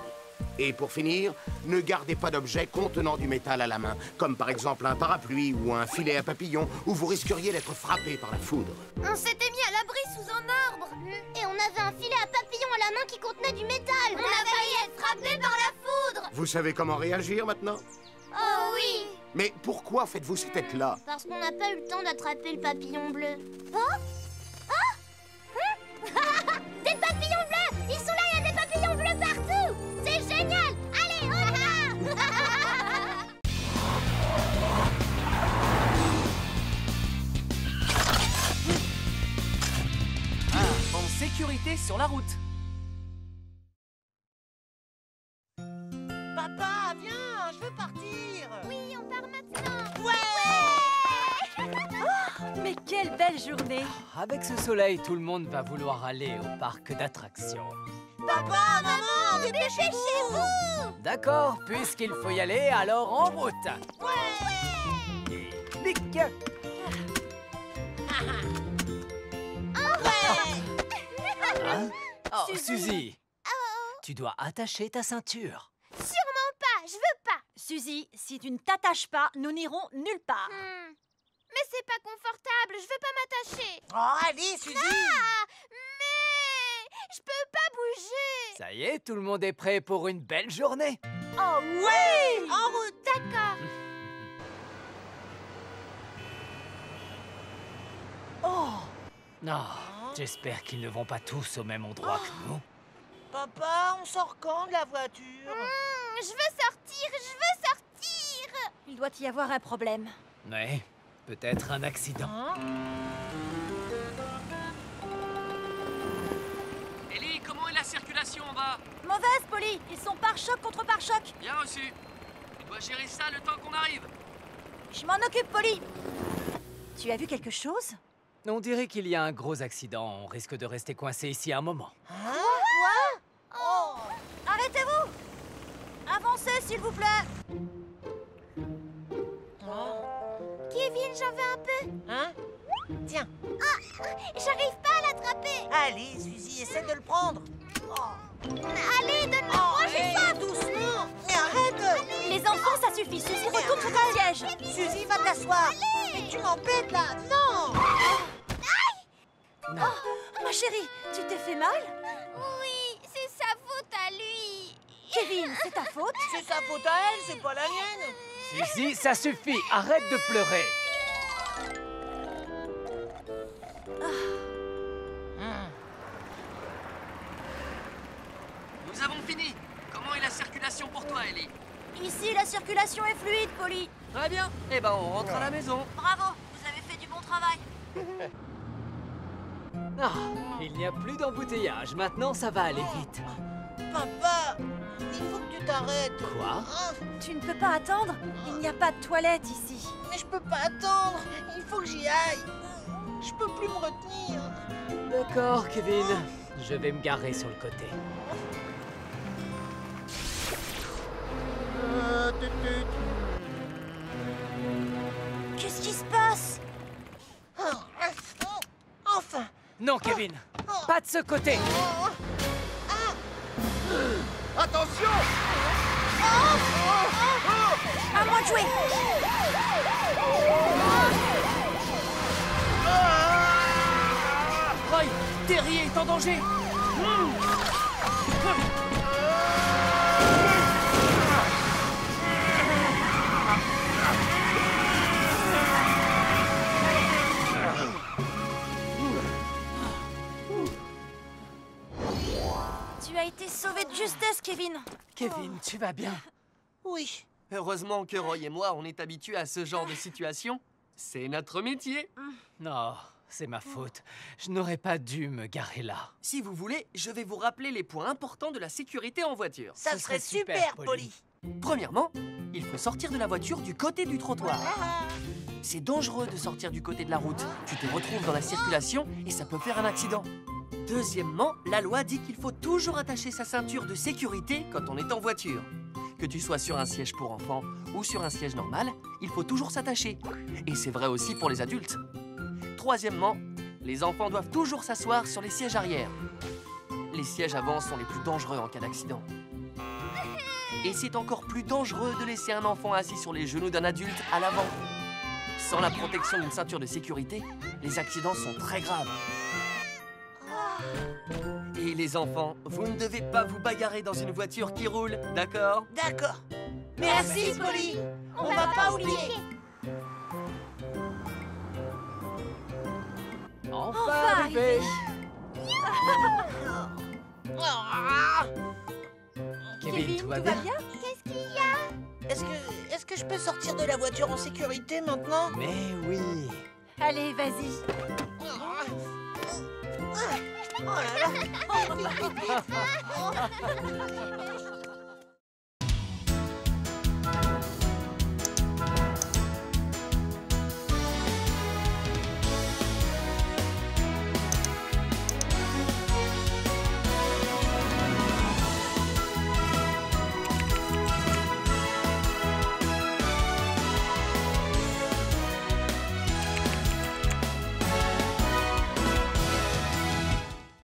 Et pour finir, ne gardez pas d'objets contenant du métal à la main, comme par exemple un parapluie ou un filet à papillons, où vous risqueriez d'être frappé par la foudre. On s'était mis à l'abri sous un arbre. Et on avait un filet à papillon à la main qui contenait du métal. On a failli être frappé par la foudre. Vous savez comment réagir maintenant? Oh oui. Mais pourquoi faites-vous cette tête-là? Parce qu'on n'a pas eu le temps d'attraper le papillon bleu. Des papillons bleus! Ils sont là, il y a des papillons bleus partout! C'est génial! Allez, on y va! En sécurité sur la route. Papa, viens, je veux partir. Oui, on part maintenant. Mais quelle belle journée! Avec ce soleil, tout le monde va vouloir aller au parc d'attractions. Papa, maman, dépêchez-vous! D'accord, puisqu'il faut y aller, alors en route. Et clic. Hein? Oh, Suzy, tu dois attacher ta ceinture. Sûrement pas, je veux pas. Suzy, si tu ne t'attaches pas, nous n'irons nulle part. Mais c'est pas confortable, je veux pas m'attacher. Oh, allez, Suzy. Mais je peux pas bouger. Ça y est, tout le monde est prêt pour une belle journée. Oh oui! En route, d'accord. Non, j'espère qu'ils ne vont pas tous au même endroit que nous. Papa, on sort quand de la voiture? Je veux sortir, je veux sortir. Il doit y avoir un problème. Ouais, peut-être un accident. Ellie, comment est la circulation en bas? Mauvaise, Polly. Ils sont pare-choc contre pare-choc. Bien reçu. Tu dois gérer ça le temps qu'on arrive. Je m'en occupe, Polly. Tu as vu quelque chose? On dirait qu'il y a un gros accident. On risque de rester coincé ici un moment. Quoi? Oh! Arrêtez-vous! Avancez, s'il vous plaît. Kevin, j'en veux un peu. Hein? Tiens. J'arrive pas à l'attraper. Allez, Suzy, essaie de le prendre. Allez, donne-le-moi, j'ai faim. Doucement. Mais arrête. Les enfants, ça suffit. Suzy, retourne sur ton siège. Suzy, va t'asseoir. Mais tu m'embêtes, là. Non. Non. Oh, ma chérie, tu t'es fait mal? Oui, c'est sa faute à lui. Kevin, c'est ta faute? C'est sa faute à elle, c'est pas la mienne. Suzy, ça suffit. Arrête de pleurer. Nous avons fini. Comment est la circulation pour toi, Ellie? Ici, la circulation est fluide, Polly. Très bien. Eh ben, on rentre à la maison. Bravo, vous avez fait du bon travail. Ah, il n'y a plus d'embouteillage. Maintenant, ça va aller vite. Papa, il faut que tu t'arrêtes. Quoi? Tu ne peux pas attendre? Il n'y a pas de toilette ici. Mais je peux pas attendre. Il faut que j'y aille. Je peux plus me retenir. D'accord, Kevin. Je vais me garer sur le côté. Qu'est-ce qui se passe? Enfin. Non, Kevin. Pas de ce côté. Attention! À moi de jouer. Roy, Terry est en danger. Tu as été sauvé de justesse, Kevin. Kevin, tu vas bien? Oui. Heureusement que Roy et moi, on est habitués à ce genre de situation. C'est notre métier. Non, c'est ma faute. Je n'aurais pas dû me garer là. Si vous voulez, je vais vous rappeler les points importants de la sécurité en voiture. Ça serait super, Polly. Premièrement, il faut sortir de la voiture du côté du trottoir. C'est dangereux de sortir du côté de la route. Tu te retrouves dans la circulation et ça peut faire un accident. Deuxièmement, la loi dit qu'il faut toujours attacher sa ceinture de sécurité quand on est en voiture. Que tu sois sur un siège pour enfants ou sur un siège normal, il faut toujours s'attacher. Et c'est vrai aussi pour les adultes. Troisièmement, les enfants doivent toujours s'asseoir sur les sièges arrière. Les sièges avant sont les plus dangereux en cas d'accident. Et c'est encore plus dangereux de laisser un enfant assis sur les genoux d'un adulte à l'avant. Sans la protection d'une ceinture de sécurité, les accidents sont très graves. Et les enfants, vous ne devez pas vous bagarrer dans une voiture qui roule, d'accord? D'accord. Merci, Polly. On va pas oublier. Enfin arrivé. Kevin, tout va bien? Qu'est-ce qu'il y a? Est-ce que je peux sortir de la voiture en sécurité maintenant? Mais oui. Allez, vas-y. Oh là là.